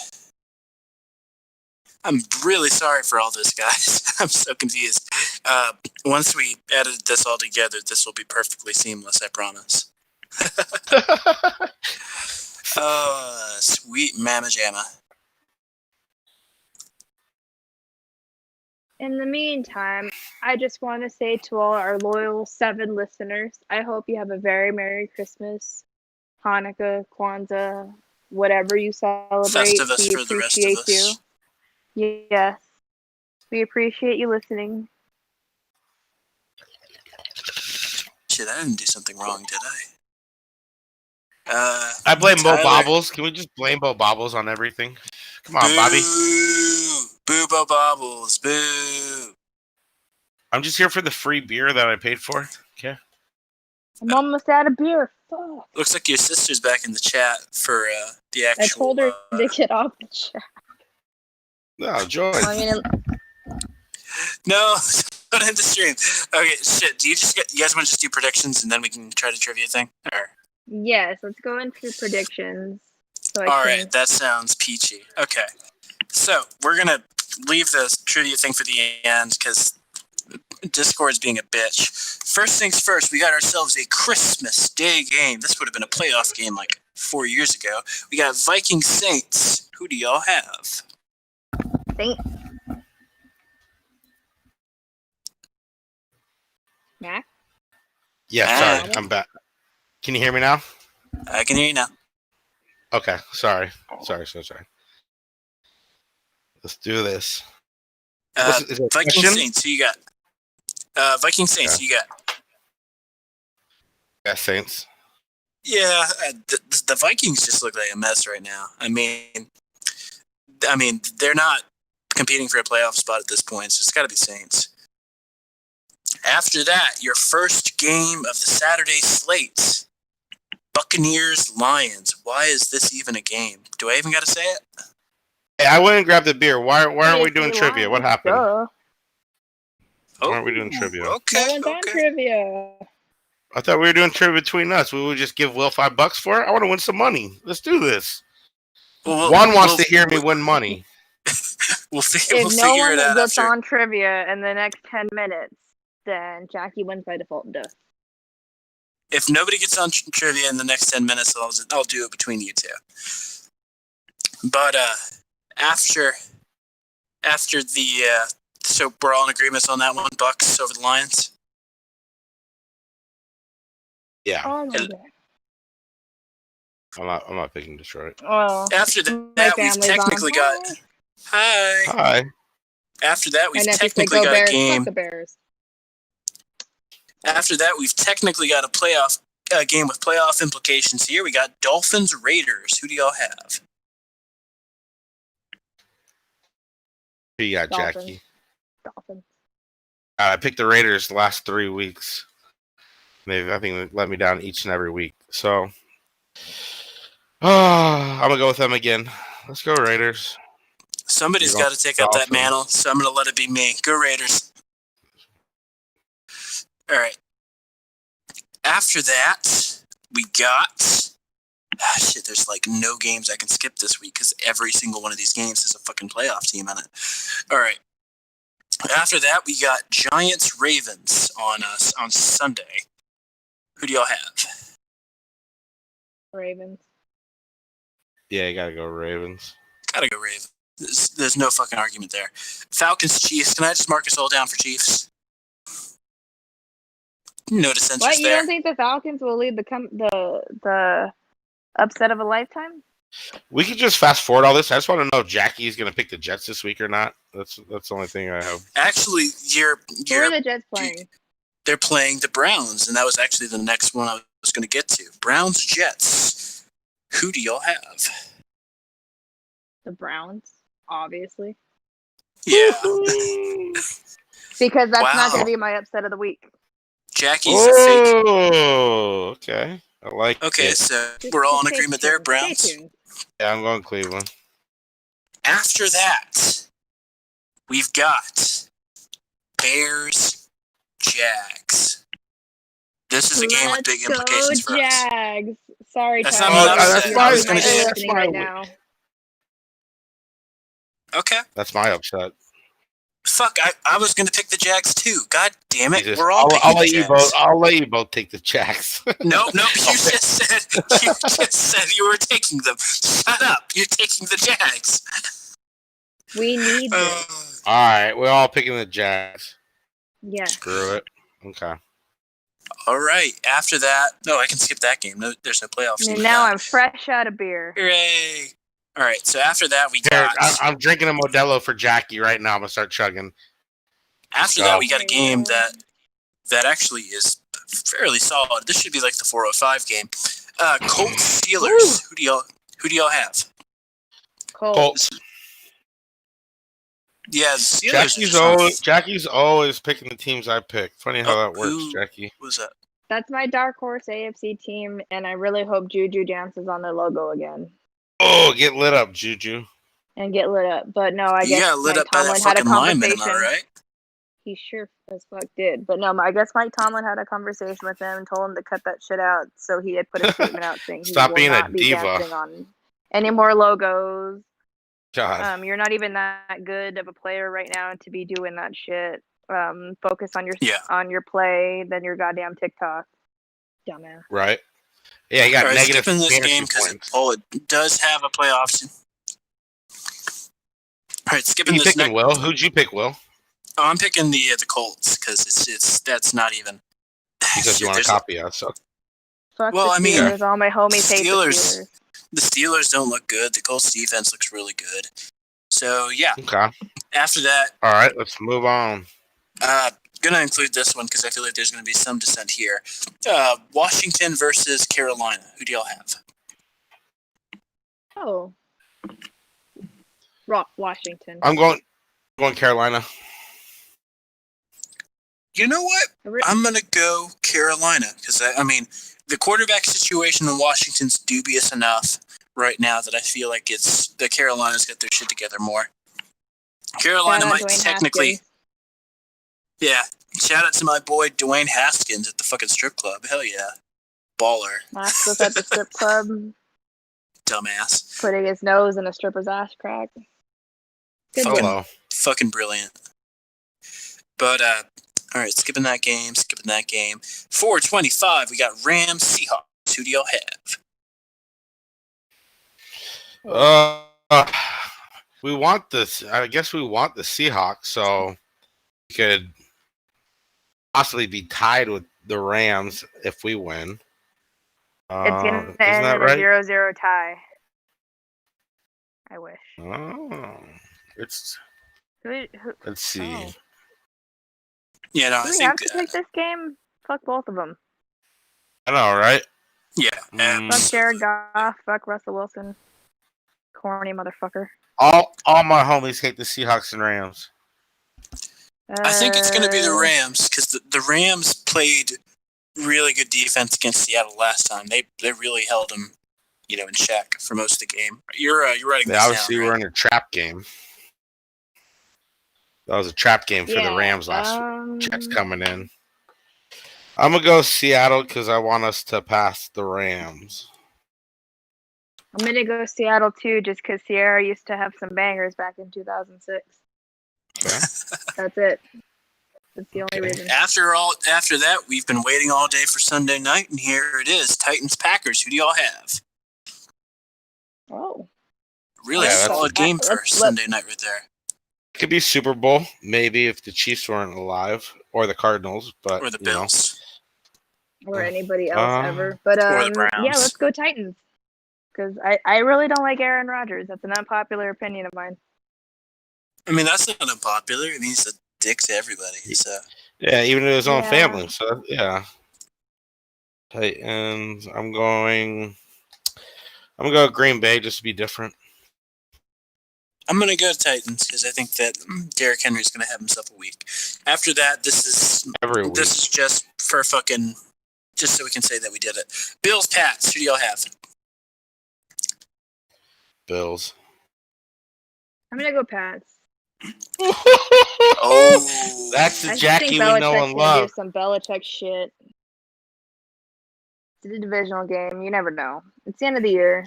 S1: I'm really sorry for all this, guys. I'm so confused. Once we edit this all together, this will be perfectly seamless, I promise. Oh, sweet mamma jamma.
S3: In the meantime, I just want to say to all our loyal 7 listeners, I hope you have a very Merry Christmas, Hanukkah, Kwanzaa, whatever you celebrate.
S1: Festivus
S3: We
S1: for the rest of
S3: appreciate
S1: us.
S3: you. Yes. We appreciate you listening.
S1: Shit, I didn't do something wrong, did I?
S2: I blame Bo
S1: Tyler.
S2: Bobbles. Can we just blame Bo Bobbles on everything? Come on, Bobby.
S1: Boo, Bo Bobbles. Boo.
S2: I'm just here for the free beer that I paid for. Okay.
S3: I'm almost out of beer. Fuck.
S1: Looks like your sister's back in the chat for the actual.
S3: I told her to get off the chat.
S2: No, join.
S3: I mean,
S1: No, don't end the stream. Okay, shit. Do you guys want to just do predictions and then we can try the trivia thing? Or?
S3: yes, let's go into predictions. So
S1: All right, that sounds peachy. Okay, so we're gonna leave the trivia thing for the end because Discord's being a bitch. First things first, we got ourselves a Christmas Day game. This would have been a playoff game like 4 years ago. We got Viking Saints. Who do y'all have?
S3: Saints. Mac?
S2: Yeah, sorry. I'm back. Can you hear me now?
S1: I can hear you now.
S2: Okay, sorry. Sorry. Let's do this.
S1: Viking Saints, who you got? Viking Saints,
S2: Okay.
S1: you got?
S2: Yeah, Saints.
S1: Yeah, the Vikings just look like a mess right now. I mean, they're not competing for a playoff spot at this point, so it's got to be Saints. After that, your first game of the Saturday slate, Buccaneers Lions. Why is this even a game? Do I even got to say it?
S2: Hey, I went and grabbed the beer. Why aren't we doing trivia? What happened?
S3: Duh.
S2: Why aren't we doing trivia?
S1: Okay.
S3: No one's on trivia.
S2: I thought we were doing trivia between us. We would just give Will $5 for it. I want to win some money. Let's do this. Juan wants to hear me win money.
S1: We'll
S3: If
S1: figure
S3: no one
S1: it out
S3: gets
S1: after.
S3: on trivia in the next 10 minutes, then Jackie wins by default. Duh.
S1: If nobody gets on trivia in the next 10 minutes, I'll do it between you two. But after the so we're all in agreement on that one, Bucks over the Lions.
S2: Yeah.
S3: Oh my god.
S2: I'm not picking Detroit.
S3: Well,
S1: After that, we've technically got. Hi. After that, we've technically got a game.
S3: Fuck the Bears.
S1: After that, we've technically got a game with playoff implications here. We got Dolphins Raiders. Who do y'all have?
S2: Who you got,
S3: Dolphins.
S2: Jackie?
S3: Dolphins.
S2: I picked the Raiders the last 3 weeks. I think they let me down each and every week. So, I'm going to go with them again. Let's go Raiders.
S1: Somebody's got to take up that mantle, so I'm going to let it be me. Go Raiders. All right. After that, we got... there's like no games I can skip this week because every single one of these games is a fucking playoff team in it. All right. After that, we got Giants-Ravens on Sunday. Who do y'all have?
S3: Ravens.
S2: Yeah, you got to go Ravens.
S1: Gotta go Ravens. There's no fucking argument there. Falcons-Chiefs. Can I just mark us all down for Chiefs? No dissenters
S3: What? You
S1: there.
S3: don't think the Falcons will lead the upset of a lifetime?
S2: We could just fast forward all this. I just want to know if Jackie is going to pick the Jets this week or not. That's the only thing I have.
S1: Actually,
S3: Who are the Jets playing?
S1: They're playing the Browns, and that was actually the next one I was going to get to. Browns-Jets. Who do y'all have?
S3: The Browns, obviously.
S1: Yeah.
S3: Because that's not going to be my upset of the week.
S1: Jackie's a fake.
S2: Oh, okay. I like it.
S1: Okay, so we're all in agreement there, Browns.
S2: Yeah, I'm going Cleveland.
S1: After that, we've got Bears, Jags. This is a game with big implications for us.
S3: Jags. Sorry,
S1: that's
S3: Tyler.
S1: not
S2: that's
S1: I was going to
S2: say
S3: right now.
S1: Okay.
S2: That's my upset.
S1: Fuck, I was going to pick the Jags too. God damn it.
S2: Jesus.
S1: We're all picking the Jags.
S2: I'll let you both take the Jags.
S1: Nope. You just said you were taking them. Shut up. You're taking the Jags.
S3: We need them.
S2: All right. We're all picking the Jags.
S3: Yeah.
S2: Screw it. Okay.
S1: All right. After that, no, I can skip that game. No, there's no playoffs.
S3: And now I'm fresh out of beer.
S1: Hooray. All right. So after that, we got...
S2: I'm drinking a Modelo for Jackie right now. I'm going to start chugging.
S1: After that, we got a game that actually is fairly solid. This should be like the 405 game. Colts Steelers. Who do y'all have?
S3: Colts.
S1: Yeah, the Steelers.
S2: Jackie's always picking the teams I pick. Funny how that works, Jackie.
S1: Who's that?
S3: That's my dark horse AFC team, and I really hope Juju dances on their logo again.
S2: Oh, get lit up, Juju.
S3: And get lit up. But no, I guess
S1: got lit
S3: Mike
S1: up by that
S3: Tomlin had a
S1: fucking lineman,
S3: conversation.
S1: am I right?
S3: He sure as fuck did. But no, I guess Mike Tomlin had a conversation with him and told him to cut that shit out. So he had put a statement out saying he
S2: Stop
S3: will
S2: being
S3: not
S2: a
S3: be
S2: diva.
S3: dancing on any more logos.
S2: God.
S3: You're not even that good of a player right now to be doing that shit. Focus on your play, then your goddamn TikTok. Dumbass.
S2: Right. Yeah, you got negative
S1: skipping this game because it does have a playoff. All right, skipping this.
S2: Picking Will? Who'd you pick, Will?
S1: Oh, I'm picking the Colts because that's not even
S2: because you want to copy us. So.
S3: Fuck the Steelers. All my homies hate the Steelers.
S1: The Steelers don't look good. The Colts defense looks really good. So yeah.
S2: Okay.
S1: After that.
S2: All right, let's move on.
S1: going to include this one because I feel like there's going to be some dissent here. Washington versus Carolina. Who do y'all have?
S3: Oh. Washington.
S2: I'm going Carolina.
S1: You know what? I'm going to go Carolina because, I mean, the quarterback situation in Washington's dubious enough right now that I feel like it's the Carolinas got their shit together more. Carolina might technically... Haskins. Yeah. Shout out to my boy Dwayne Haskins at the fucking strip club. Hell yeah. Baller.
S3: Max was at the strip club.
S1: Dumbass.
S3: Putting his nose in a stripper's ass crack.
S1: Fucking brilliant. But, all right, skipping that game. 4:25, we got Rams, Seahawks. Who do y'all
S2: have? We want this. I guess we want the Seahawks, so we could possibly be tied with the Rams if we win.
S3: It's going to end in a 0-0 tie. I wish.
S2: Oh, let's see.
S3: Oh.
S1: Yeah, no,
S3: do we have to pick this game? Fuck both of them.
S2: I know, right?
S1: Yeah.
S3: Fuck Jared Goff. Fuck Russell Wilson. Corny motherfucker.
S2: All my homies hate the Seahawks and Rams.
S1: I think it's going to be the Rams because the Rams played really good defense against Seattle last time. They really held them, in check for most of the game. You're writing this down.
S2: Obviously, we're in a trap game. That was a trap game for the Rams last week. Checks coming in. I'm going to go Seattle because I want us to pass the Rams.
S3: I'm going to go Seattle, too, just because Sierra used to have some bangers back in 2006.
S2: Okay.
S3: That's it. That's the only reason.
S1: After that, we've been waiting all day for Sunday night, and here it is. Titans-Packers. Who do y'all have?
S3: Oh.
S1: Really solid game for Sunday night right there.
S2: Could be Super Bowl, maybe if the Chiefs weren't alive, or the Cardinals, but
S1: or the Bills,
S3: or anybody else ever. But
S1: or the Browns.
S3: Yeah, let's go Titans. Because I really don't like Aaron Rodgers. That's an unpopular opinion of mine.
S1: I mean, that's not unpopular. I mean, he's a dick to everybody. So
S2: yeah, even to his own family. So yeah, Titans. I'm gonna go Green Bay just to be different.
S1: I'm going to go Titans because I think that Derrick Henry's going to have himself a week. After that, this is just for fucking, just so we can say that we did it. Bills, Pats, who do y'all have?
S2: Bills.
S3: I'm going to go Pats.
S1: Oh,
S2: that's the Jackie we know and love.
S3: Do some Belichick shit. It's a divisional game. You never know. It's the end of the year.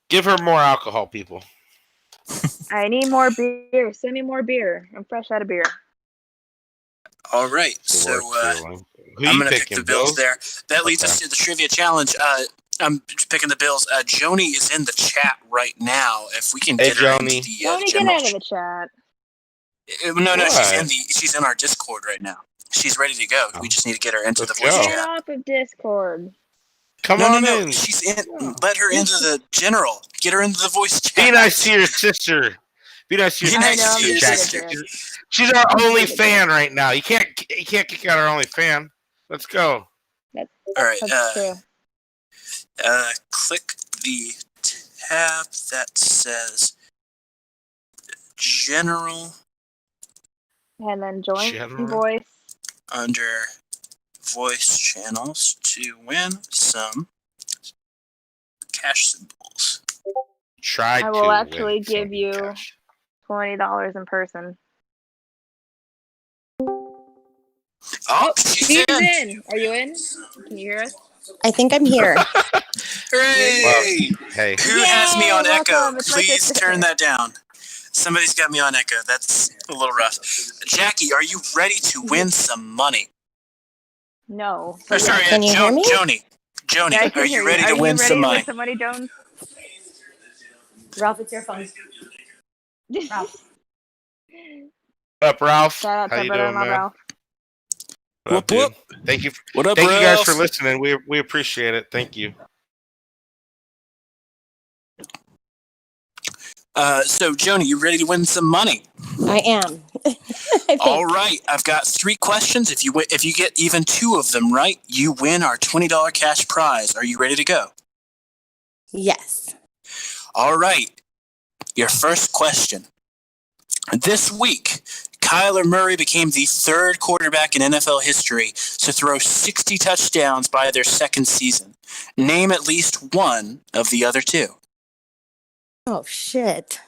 S2: Give her more alcohol, people.
S3: I need more beer. Send me more beer. I'm fresh out of beer.
S1: All right. So I'm going to pick the Bills there. That leads us to the trivia challenge. I'm picking the Bills. Joni is in the chat right now. If we can get her into the
S3: Joni, get out of the chat.
S1: No, she's in our Discord right now. She's ready to go. We just need to get her into the voice chat.
S3: Get off of Discord.
S2: Come on in.
S1: She's in. Let her into the general. Get her into the voice chat.
S2: Be nice to your sister. Be nice to your sister. She's our only fan right now. You can't kick out our only fan. Let's go.
S1: All right. Click the tab that says general.
S3: And then join voice.
S1: Under voice channels to win some cash symbols.
S3: I will actually give you $20 in person.
S1: Oh, she's
S3: in. Are you in? Can you hear us?
S4: I think I'm here.
S1: Hooray!
S2: Well, hey.
S1: Who has me on Echo? Please turn that down. Somebody's got me on Echo. That's a little rough. Jackie, are you ready to win some money?
S3: No.
S1: Or sorry,
S4: Can you hear me?
S1: Joni, are you ready to win some money?
S3: Somebody, Jones?
S4: Ralph, it's your phone. Ralph.
S2: What up, Ralph?
S3: Shout out
S2: How
S3: to
S2: you doing, man?
S3: Ralph.
S2: What up, dude? Thank you.
S1: What up,
S2: Thank
S1: Ralph?
S2: you guys for listening. We appreciate it. Thank you.
S1: So, Joni, you ready to win some money?
S4: I am. I think.
S1: All right, I've got 3 questions. If you get even 2 of them right, you win our $20 cash prize. Are you ready to go?
S4: Yes.
S1: All right. Your first question. This week, Kyler Murray became the 3rd quarterback in NFL history to throw 60 touchdowns by their 2nd season. Name at least one of the other 2.
S4: Oh shit.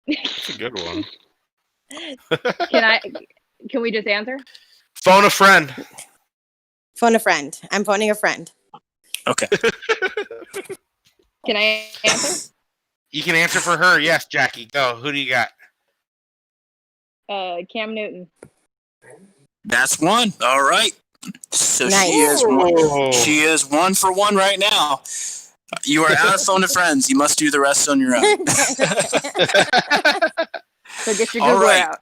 S2: That's a good one.
S3: Can we just answer?
S2: Phone a friend.
S4: Phone a friend. I'm phoning a friend.
S1: Okay.
S3: Can I answer?
S2: You can answer for her. Yes, Jackie. Go. Who do you got?
S3: Cam Newton.
S1: That's one. All right. So
S4: Nice.
S1: she is 1 for 1 right now. You are out of phone a friends. You must do the rest on your own.
S3: So get your
S1: All
S3: Google
S1: right.
S3: out.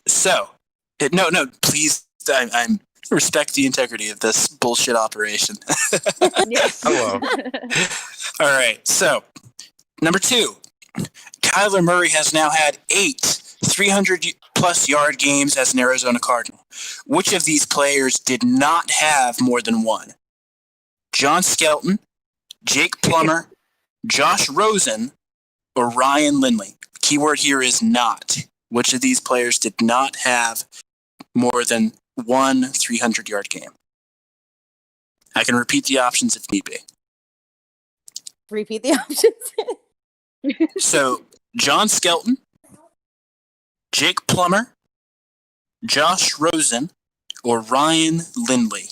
S1: So, no, please, I'm respect the integrity of this bullshit operation.
S3: Yes.
S2: Hello.
S1: All right, so, number 2. Kyler Murray has now had 8 300-plus yard games as an Arizona Cardinal. Which of these players did not have more than one? John Skelton, Jake Plummer, Josh Rosen, or Ryan Lindley? Keyword here is not. Which of these players did not have more than one 300-yard game? I can repeat the options if need be.
S4: Repeat the options.
S1: So, John Skelton, Jake Plummer, Josh Rosen, or Ryan Lindley?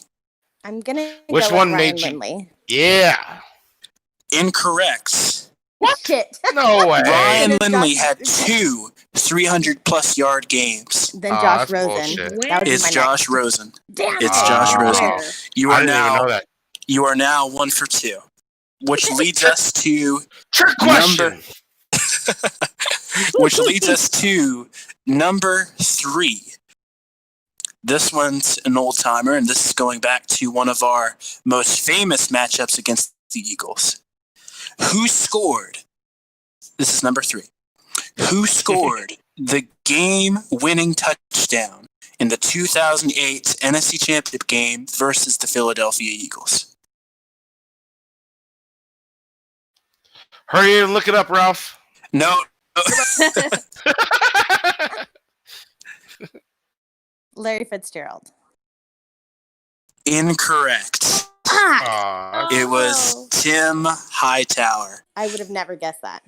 S4: I'm gonna
S2: Which
S4: go with
S2: one
S4: Ryan
S2: made you-
S4: Lindley.
S2: Yeah.
S1: Incorrect.
S4: Shit.
S2: No way.
S1: Ryan
S4: It's
S1: Lindley
S4: Josh-
S1: had 2 300-plus yard games.
S4: Then
S2: Oh,
S4: Josh
S2: that's
S4: Rosen.
S2: bullshit.
S4: That would be
S1: It's
S4: my
S1: Josh
S4: next.
S1: Rosen.
S4: Damn
S1: It's
S4: it.
S1: Josh Rosen.
S3: Where?
S1: You
S2: I
S1: are
S2: didn't even know
S1: now
S2: that.
S1: 1 for 2, which leads us to
S2: Trick question.
S1: number 3. This one's an old timer, and this is going back to one of our most famous matchups against the Eagles. Who scored? This is number 3. Who scored the game-winning touchdown in the 2008 NFC Championship game versus the Philadelphia Eagles?
S2: Hurry and look it up, Ralph.
S1: No.
S4: Larry Fitzgerald.
S1: Incorrect.
S4: Ah!
S2: Aw,
S1: It was Tim Hightower.
S4: I would have never guessed that.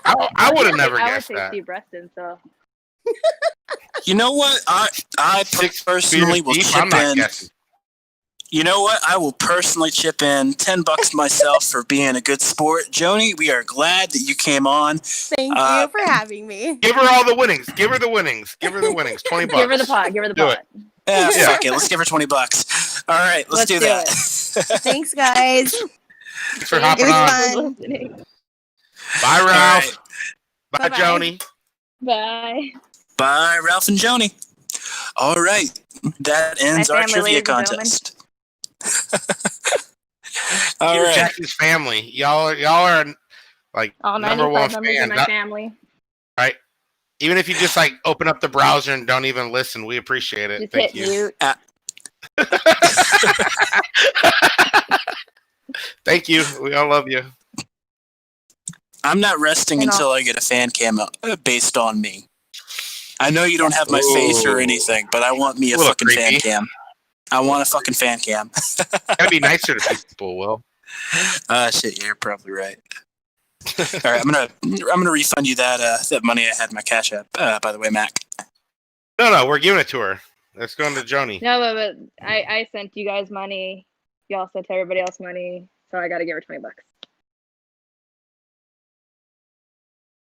S2: I would have never
S3: I would
S2: guessed
S3: say
S2: that.
S3: Steve Preston. So
S1: You know what? I
S2: 6
S1: personally
S2: beers
S1: will
S2: deep,
S1: chip
S2: I'm not
S1: in.
S2: guessing.
S1: You know what? I will personally chip in $10 myself for being a good sport. Joni, we are glad that you came on.
S4: Thank you for having me.
S2: Give her all the winnings. Give her the winnings. Give her the winnings. $20.
S3: give her the pot. Give her the
S2: Do
S3: pot.
S1: Yeah,
S2: Yeah.
S1: fuck it. Let's give her $20. All right, let's do that.
S4: Thanks, guys.
S2: Thanks for
S4: It
S2: hopping
S4: was
S2: on.
S4: fun.
S3: Listening.
S2: Bye,
S1: All
S2: Ralph.
S1: right.
S2: Bye,
S4: Bye-bye.
S2: Joni.
S3: Bye.
S1: Bye, Ralph and Joni. All right, that ends
S3: My
S1: our
S3: family,
S1: trivia
S3: ladies and gentlemen.
S1: contest. All
S2: You're
S1: right.
S2: Jackie's family. Y'all are like
S3: All
S2: number
S3: 95
S2: one
S3: members
S2: fans.
S3: of my family.
S2: Right? Even if you just like open up the browser and don't even listen, we appreciate it.
S3: Just
S2: Thank
S3: hit
S2: you.
S3: mute.
S2: Thank you. We all love you.
S1: I'm not resting
S3: And
S1: until I get a fan cam based on me. I know you don't have my face or
S2: Ooh.
S1: anything, but I want me a
S2: Little
S1: fucking fan
S2: creepy.
S1: cam. I want a fucking fan cam.
S2: Gotta be nicer to people, Will.
S1: Shit, you're probably right. All right, I'm gonna refund you that money I had in my Cash App. By the way, Mac.
S2: No, we're giving it to her. That's going to Joni.
S3: No, but I sent you guys money. Y'all sent everybody else money. So I got to give her $20.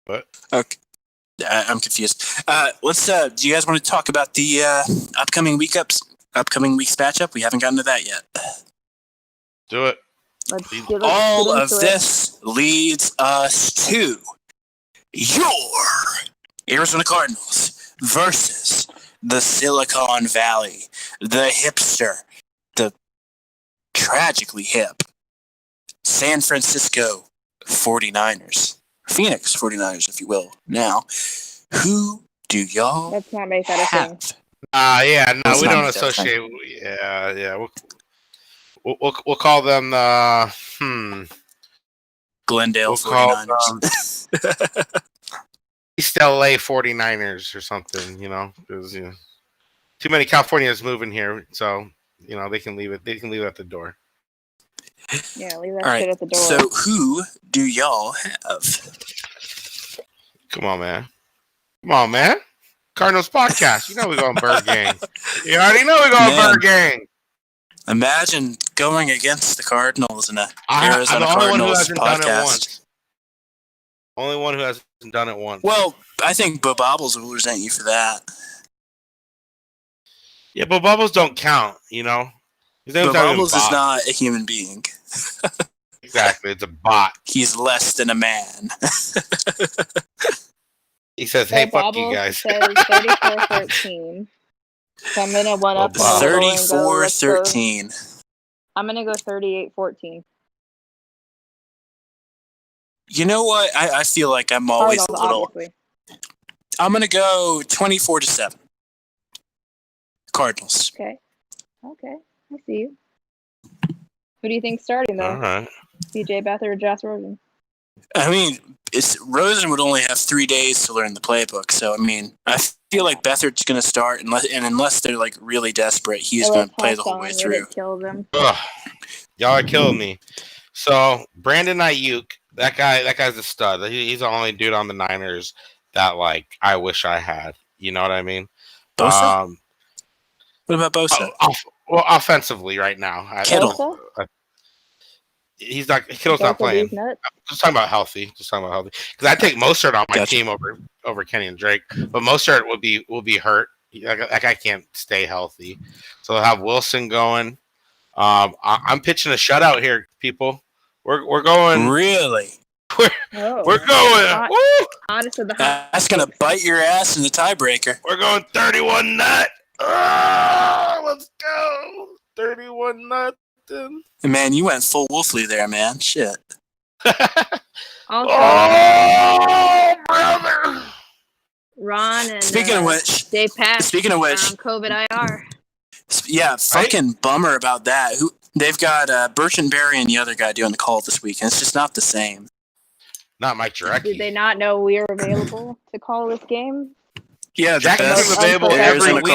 S2: What?
S1: Okay. I'm confused. Let's. Do you guys want to talk about the upcoming week's matchup? We haven't gotten to that yet.
S2: Do it.
S3: Let's
S2: Lead-
S3: get
S1: All
S3: into
S1: of
S3: it.
S1: this leads us to your Arizona Cardinals versus the Silicon Valley, the hipster, the tragically hip San Francisco 49ers. Phoenix 49ers, if you will, now. Who do y'all
S3: Let's not make that a thing.
S1: have?
S2: Yeah, no,
S1: Let's
S2: we
S1: not
S2: don't
S1: make that a thing.
S2: associate. Yeah. We'll call them
S1: Glendale
S2: We'll call
S1: 49ers.
S2: East LA 49ers or something, because too many Californians moving here, so they can leave it. They can leave it at the door.
S3: Yeah, leave that
S1: All
S3: shit
S1: right.
S3: at the door.
S1: So who do y'all have?
S2: Come on, man. Cardinals podcast. You know we're going Bird Gang. You already know we're going Bird Gang.
S1: Imagine going against the Cardinals in a
S2: I'm
S1: Arizona
S2: the only one who
S1: Cardinals
S2: hasn't done it
S1: podcast.
S2: once. Only one who hasn't done it once.
S1: Well, I think Bo Bobbles will resent you for that.
S2: Yeah, but Bubbles don't count, His name's
S1: Bo Bobbles is not a human being.
S2: Exactly, it's a bot.
S1: He's less than a man.
S2: He says, "Hey, fuck you guys."
S3: Says 34-13. So I'm gonna one up.
S1: 34-13.
S3: I'm gonna go 38-14.
S1: You know what? I feel like I'm always
S3: Cardinals,
S1: a little.
S3: obviously.
S1: I'm gonna go 24-7. Cardinals.
S3: Okay, I see you. Who do you think's starting though?
S2: All right.
S3: CJ Beathard or Josh Rosen?
S1: I mean, Rosen would only have 3 days to learn the playbook, so I mean, I feel like Beathard's going to start, unless they're like really desperate, he's going to play the whole way through.
S3: Kill them.
S2: Ugh. Y'all are killing me. So Brandon Ayuk, that guy's a stud. He's the only dude on the Niners that I wish I had. You know what I mean?
S1: Bosa? What about Bosa?
S2: Well, offensively right now,
S1: Kittle.
S2: Kittle's not playing. Just talking about healthy. Because I take Mostert on my team over Kenny and Drake, but Mostert will be hurt. That guy can't stay healthy, so they'll have Wilson going. I'm pitching a shutout here, people. We're going.
S1: Really?
S2: We're going.
S1: That's gonna bite your ass in the tiebreaker.
S2: We're going 31-0. Let's go 31-0.
S1: Man, you went full Wolfley there, man. Shit.
S3: Also,
S2: brother.
S3: Ron and
S1: Speaking of which,
S3: COVID IR.
S1: Yeah, fucking bummer about that. They've got Birch and Barry and the other guy doing the call this week, and it's just not the same.
S2: Not Mike Jarecki.
S3: Did they not know we were available to call this game?
S1: Yeah,
S2: Jackie's available every week.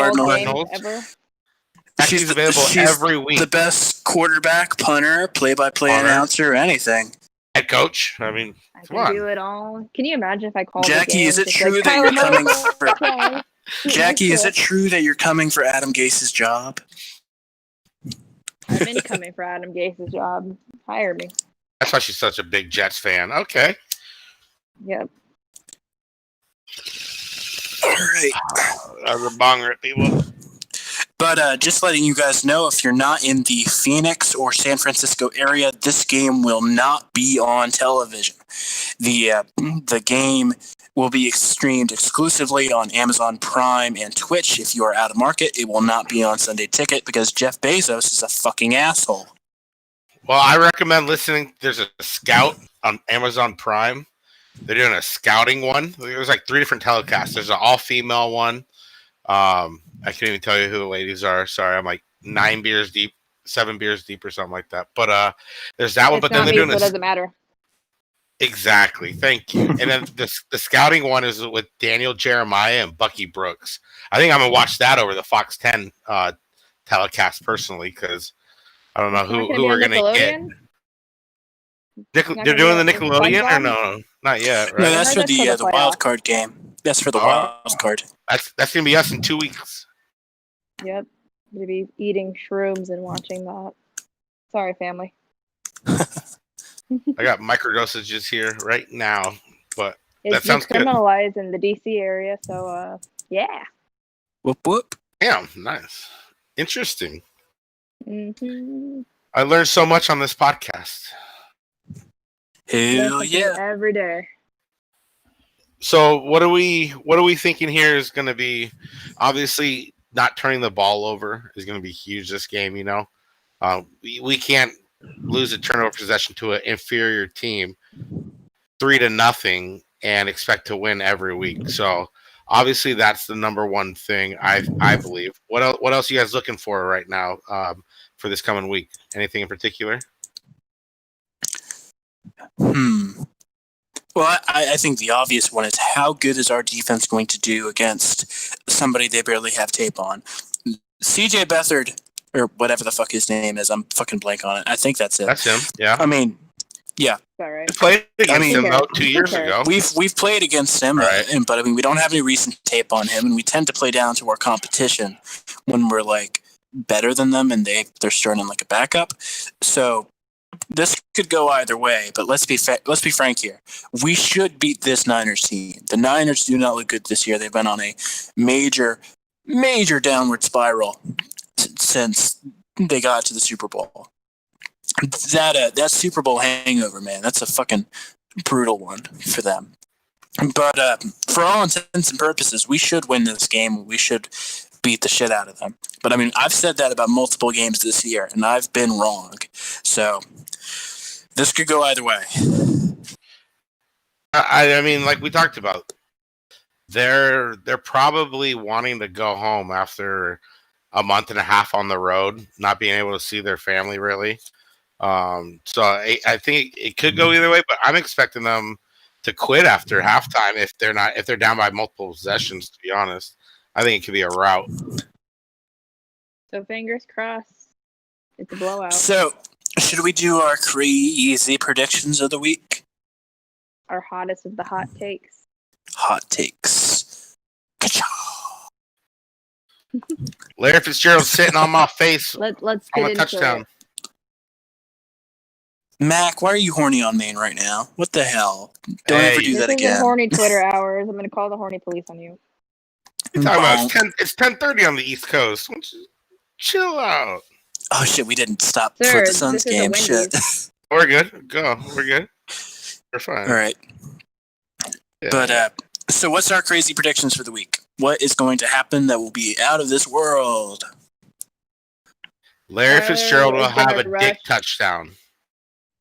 S2: She's available every week.
S1: The best quarterback, punter, play-by-play announcer, anything.
S2: Head coach. I mean,
S3: I can do it all. Can you imagine if I called
S1: Jackie? Is it true that you're coming for? Jackie, is it true that you're coming for Adam Gase's job?
S3: I've been coming for Adam Gase's job. Hire me.
S2: That's why she's such a big Jets fan. Okay.
S3: Yep.
S1: All right.
S2: As a bonger, people.
S1: But just letting you guys know, if you're not in the Phoenix or San Francisco area, this game will not be on television. The game will be streamed exclusively on Amazon Prime and Twitch. If you are out of market, it will not be on Sunday Ticket because Jeff Bezos is a fucking asshole.
S2: Well, I recommend listening. There's a Scout on Amazon Prime. They're doing a scouting one. There's 3 different telecasts. There's an all-female one. I can't even tell you who the ladies are. Sorry, I'm 9 beers deep, 7 beers deep, or something like that. But there's that one. But then they're doing this.
S3: It doesn't matter.
S2: Exactly. Thank you. And then the scouting one is with Daniel Jeremiah and Bucky Brooks. I think I'm gonna watch that over the Fox 10 telecast personally because I don't know who we're gonna get. They're doing the Nickelodeon or no? Not yet. Right?
S1: No, that's for the wild card game. That's for the wild card.
S2: That's gonna be us in 2 weeks.
S3: Yep, gonna be eating shrooms and watching that. Sorry, family.
S2: I got microdosages here right now, but that
S3: it's
S2: sounds good.
S3: Criminalized in the DC area, so yeah.
S1: Whoop whoop.
S2: Damn, nice, interesting.
S3: Mm-hmm.
S2: I learned so much on this podcast.
S1: Hell yeah!
S3: Every day.
S2: So what are we thinking here is going to be? Obviously, not turning the ball over is going to be huge this game. We can't lose a turnover possession to an inferior team 3-0 and expect to win every week. So obviously that's the number one thing I believe. What else are you guys looking for right now for this coming week? Anything in particular?
S1: Well, I think the obvious one is how good is our defense going to do against somebody they barely have tape on? CJ Beathard, or whatever the fuck his name is, I'm fucking blank on it. I think that's it.
S2: That's him. Yeah.
S1: I mean, yeah.
S3: Sorry.
S2: We played against him though 2 years ago.
S1: We've played against him,
S2: right.
S1: But I mean, we don't have any recent tape on him, and we tend to play down to our competition when we're like better than them, and they're starting like a backup. So this could go either way, but let's be frank here. We should beat this Niners team. The Niners do not look good this year. They've been on a major downward spiral since they got to the Super Bowl. That Super Bowl hangover, man, that's a fucking brutal one for them. But for all intents and purposes, we should win this game. We should beat the shit out of them. But I mean, I've said that about multiple games this year, and I've been wrong. So this could go either way.
S2: I mean, like we talked about, they're probably wanting to go home after a month and a half on the road, not being able to see their family really. So I think it could go either way, but I'm expecting them to quit after halftime if they're down by multiple possessions. To be honest, I think it could be a rout.
S3: So fingers crossed. It's a blowout.
S1: So should we do our crazy predictions of the week?
S3: Our hottest of the hot takes.
S1: Hot takes.
S2: Larry Fitzgerald's sitting on my face.
S3: Let's
S2: on
S3: get
S2: a
S3: into
S2: touchdown.
S3: it.
S1: Mac, why are you horny on Maine right now? What the hell? Don't ever do that
S3: This
S1: again.
S3: is horny Twitter hours. I'm going to call the horny police on you.
S2: What are you talking about? It's 10:30 on the East Coast. Chill out.
S1: Oh shit, we didn't stop
S3: Sir,
S1: for the Suns
S3: this is a
S1: game.
S3: Wendy's.
S1: Shit.
S2: We're good. Go. We're good. We're fine.
S1: All right.
S2: Yeah.
S1: But so what's our crazy predictions for the week? What is going to happen that will be out of this world?
S2: Larry Fitzgerald will
S3: is gonna
S2: have a
S3: rush.
S2: dick touchdown.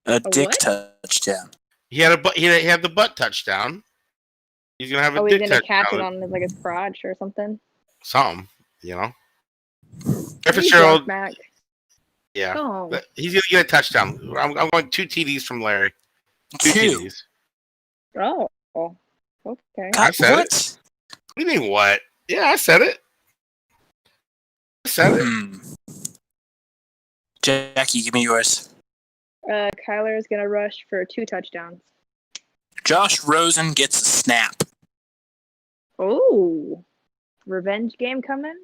S1: A dick
S3: what?
S1: touchdown.
S2: He had the butt touchdown. He's gonna have a
S3: He's
S2: dick
S3: going to
S2: touchdown.
S3: catch it on like his crotch or something.
S2: Something, you know. Larry
S3: You
S2: Fitzgerald.
S3: drunk, Mac.
S2: Yeah.
S3: Oh.
S2: He's gonna get a touchdown. I'm going 2 TDs from Larry. 2 TDs.
S3: Oh. Okay.
S2: I said
S1: what?
S2: it. What do you mean what? Yeah, I said it. I said it.
S1: Jackie, give me yours.
S3: Kyler is going to rush for 2 touchdowns.
S1: Josh Rosen gets a snap.
S3: Oh. Revenge game coming?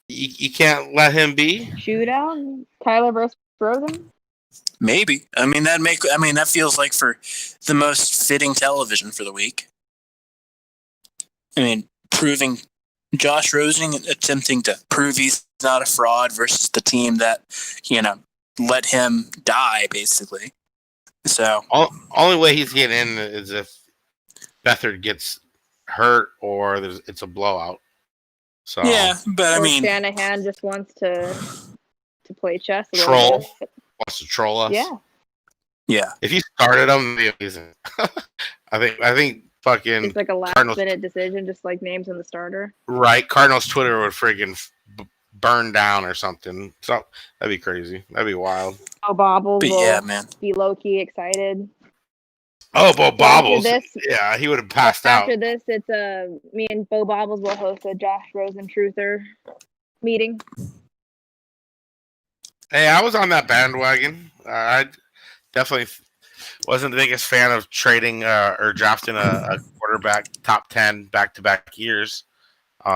S2: You can't let him be.
S3: Shootout? Kyler versus Rosen?
S1: Maybe. That feels like for the most fitting television for the week. I mean, proving Josh Rosen attempting to prove he's not a fraud versus the team that, let him die, basically. So
S2: Only way he's getting in is if Beathard gets hurt or it's a blowout. So
S1: yeah, but
S3: or Shanahan just wants to play chess. A little bit.
S2: Wants to troll us.
S1: Yeah.
S2: If you started him, it'd be amazing. I think fucking
S3: it's like a last minute decision, just like names in the starter.
S2: Right, Cardinals Twitter would friggin' burn down or something. So that'd be crazy. That'd be wild.
S3: Oh, Bobbles will
S1: man.
S3: be low key excited.
S2: Oh, Bo Bobbles.
S3: This,
S2: yeah, he would have passed out.
S3: After this, it's me and Bo Bobbles will host a Josh Rosen truther meeting.
S2: Hey, I was on that bandwagon. I definitely wasn't the biggest fan of trading or drafting a quarterback top 10 back-to-back years.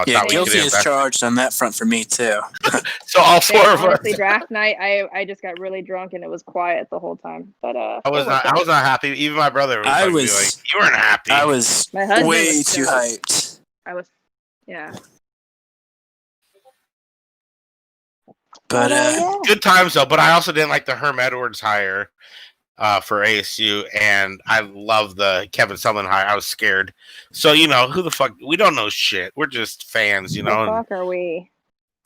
S1: Guilty as charged on that front for me too.
S2: So all 4 of us.
S3: Draft night, I just got really drunk and it was quiet the whole time. But
S2: I was not happy. Even my brother was like, you weren't happy.
S1: I was way too hyped.
S3: I was, yeah.
S1: But
S2: good times though. But I also didn't like the Herm Edwards hire for ASU, and I love the Kevin Sumlin hire. I was scared. So who the fuck? We don't know shit. We're just fans,
S3: Who the fuck are we?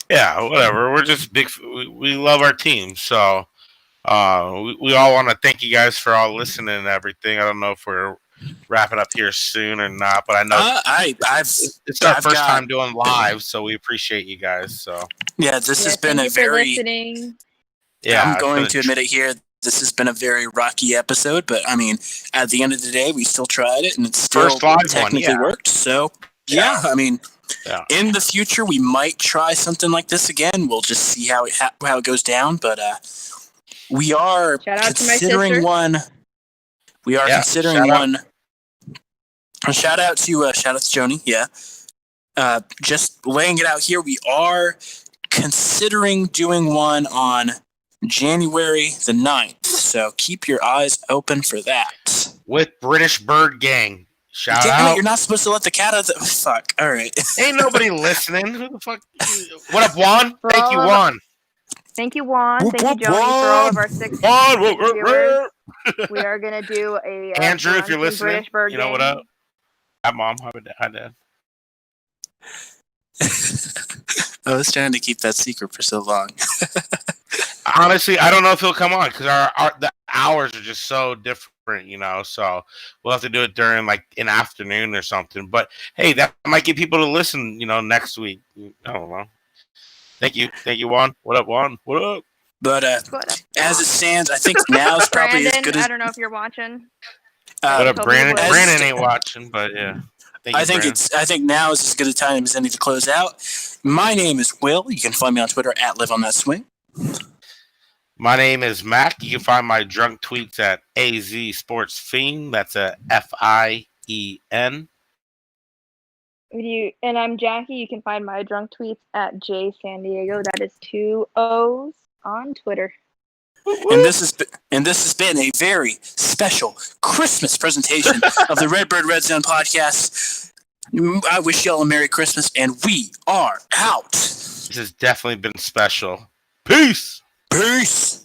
S2: Yeah, whatever. We're just big. We love our team. So we all want to thank you guys for all listening and everything. I don't know if we're wrap it up here soon or not. But I know it's our first time doing live, so we appreciate you guys. So
S1: yeah, this has been a very.
S3: Listening.
S2: Yeah,
S1: I'm going to admit it here. This has been a very rocky episode, but I mean, at the end of the day, we still tried it, and it still technically worked. So, yeah, I mean, in the future, we might try something like this again. We'll just see how it goes down. But we are considering one. We are considering one. Shout out to Joni. Yeah, just laying it out here. We are considering doing one on January the 9th, so keep your eyes open for that.
S2: With British Bird Gang. Shout out.
S1: You're not supposed to let the cat out. Fuck. All right.
S2: Ain't nobody listening. Who the fuck? What up, Juan? Thank you, Juan.
S3: Thank you, Juan. Thank you, Joni, for all of our 6 viewers. We are going to do a...
S2: Andrew, if you're listening,
S3: British Bird
S2: you know
S3: Gang.
S2: what up? Hi, Mom. Hi, Dad.
S1: I was trying to keep that secret for so long.
S2: Honestly, I don't know if he'll come on because the hours are just so different, so we'll have to do it during like an afternoon or something. But hey, that might get people to listen, next week. I don't know. Thank you, Juan. What up, Juan? What up?
S1: But as it stands, I think now is probably as good as...
S3: I don't know if you're watching.
S2: What up, Brandon? Brandon ain't watching, but yeah.
S1: I think now is as good a time as any to close out. My name is Will. You can find me on Twitter at LiveOnThatSwing.
S2: My name is Mac. You can find my drunk tweets at AZ Sports Fiend. That's a FIEN.
S3: And I'm Jackie. You can find my drunk tweets at JSanDiego. That is 2 O's on Twitter.
S1: And this has been a very special Christmas presentation of the Redbird Redzone podcast. I wish y'all a Merry Christmas, and we are out.
S2: This has definitely been special. Peace.
S1: Peace.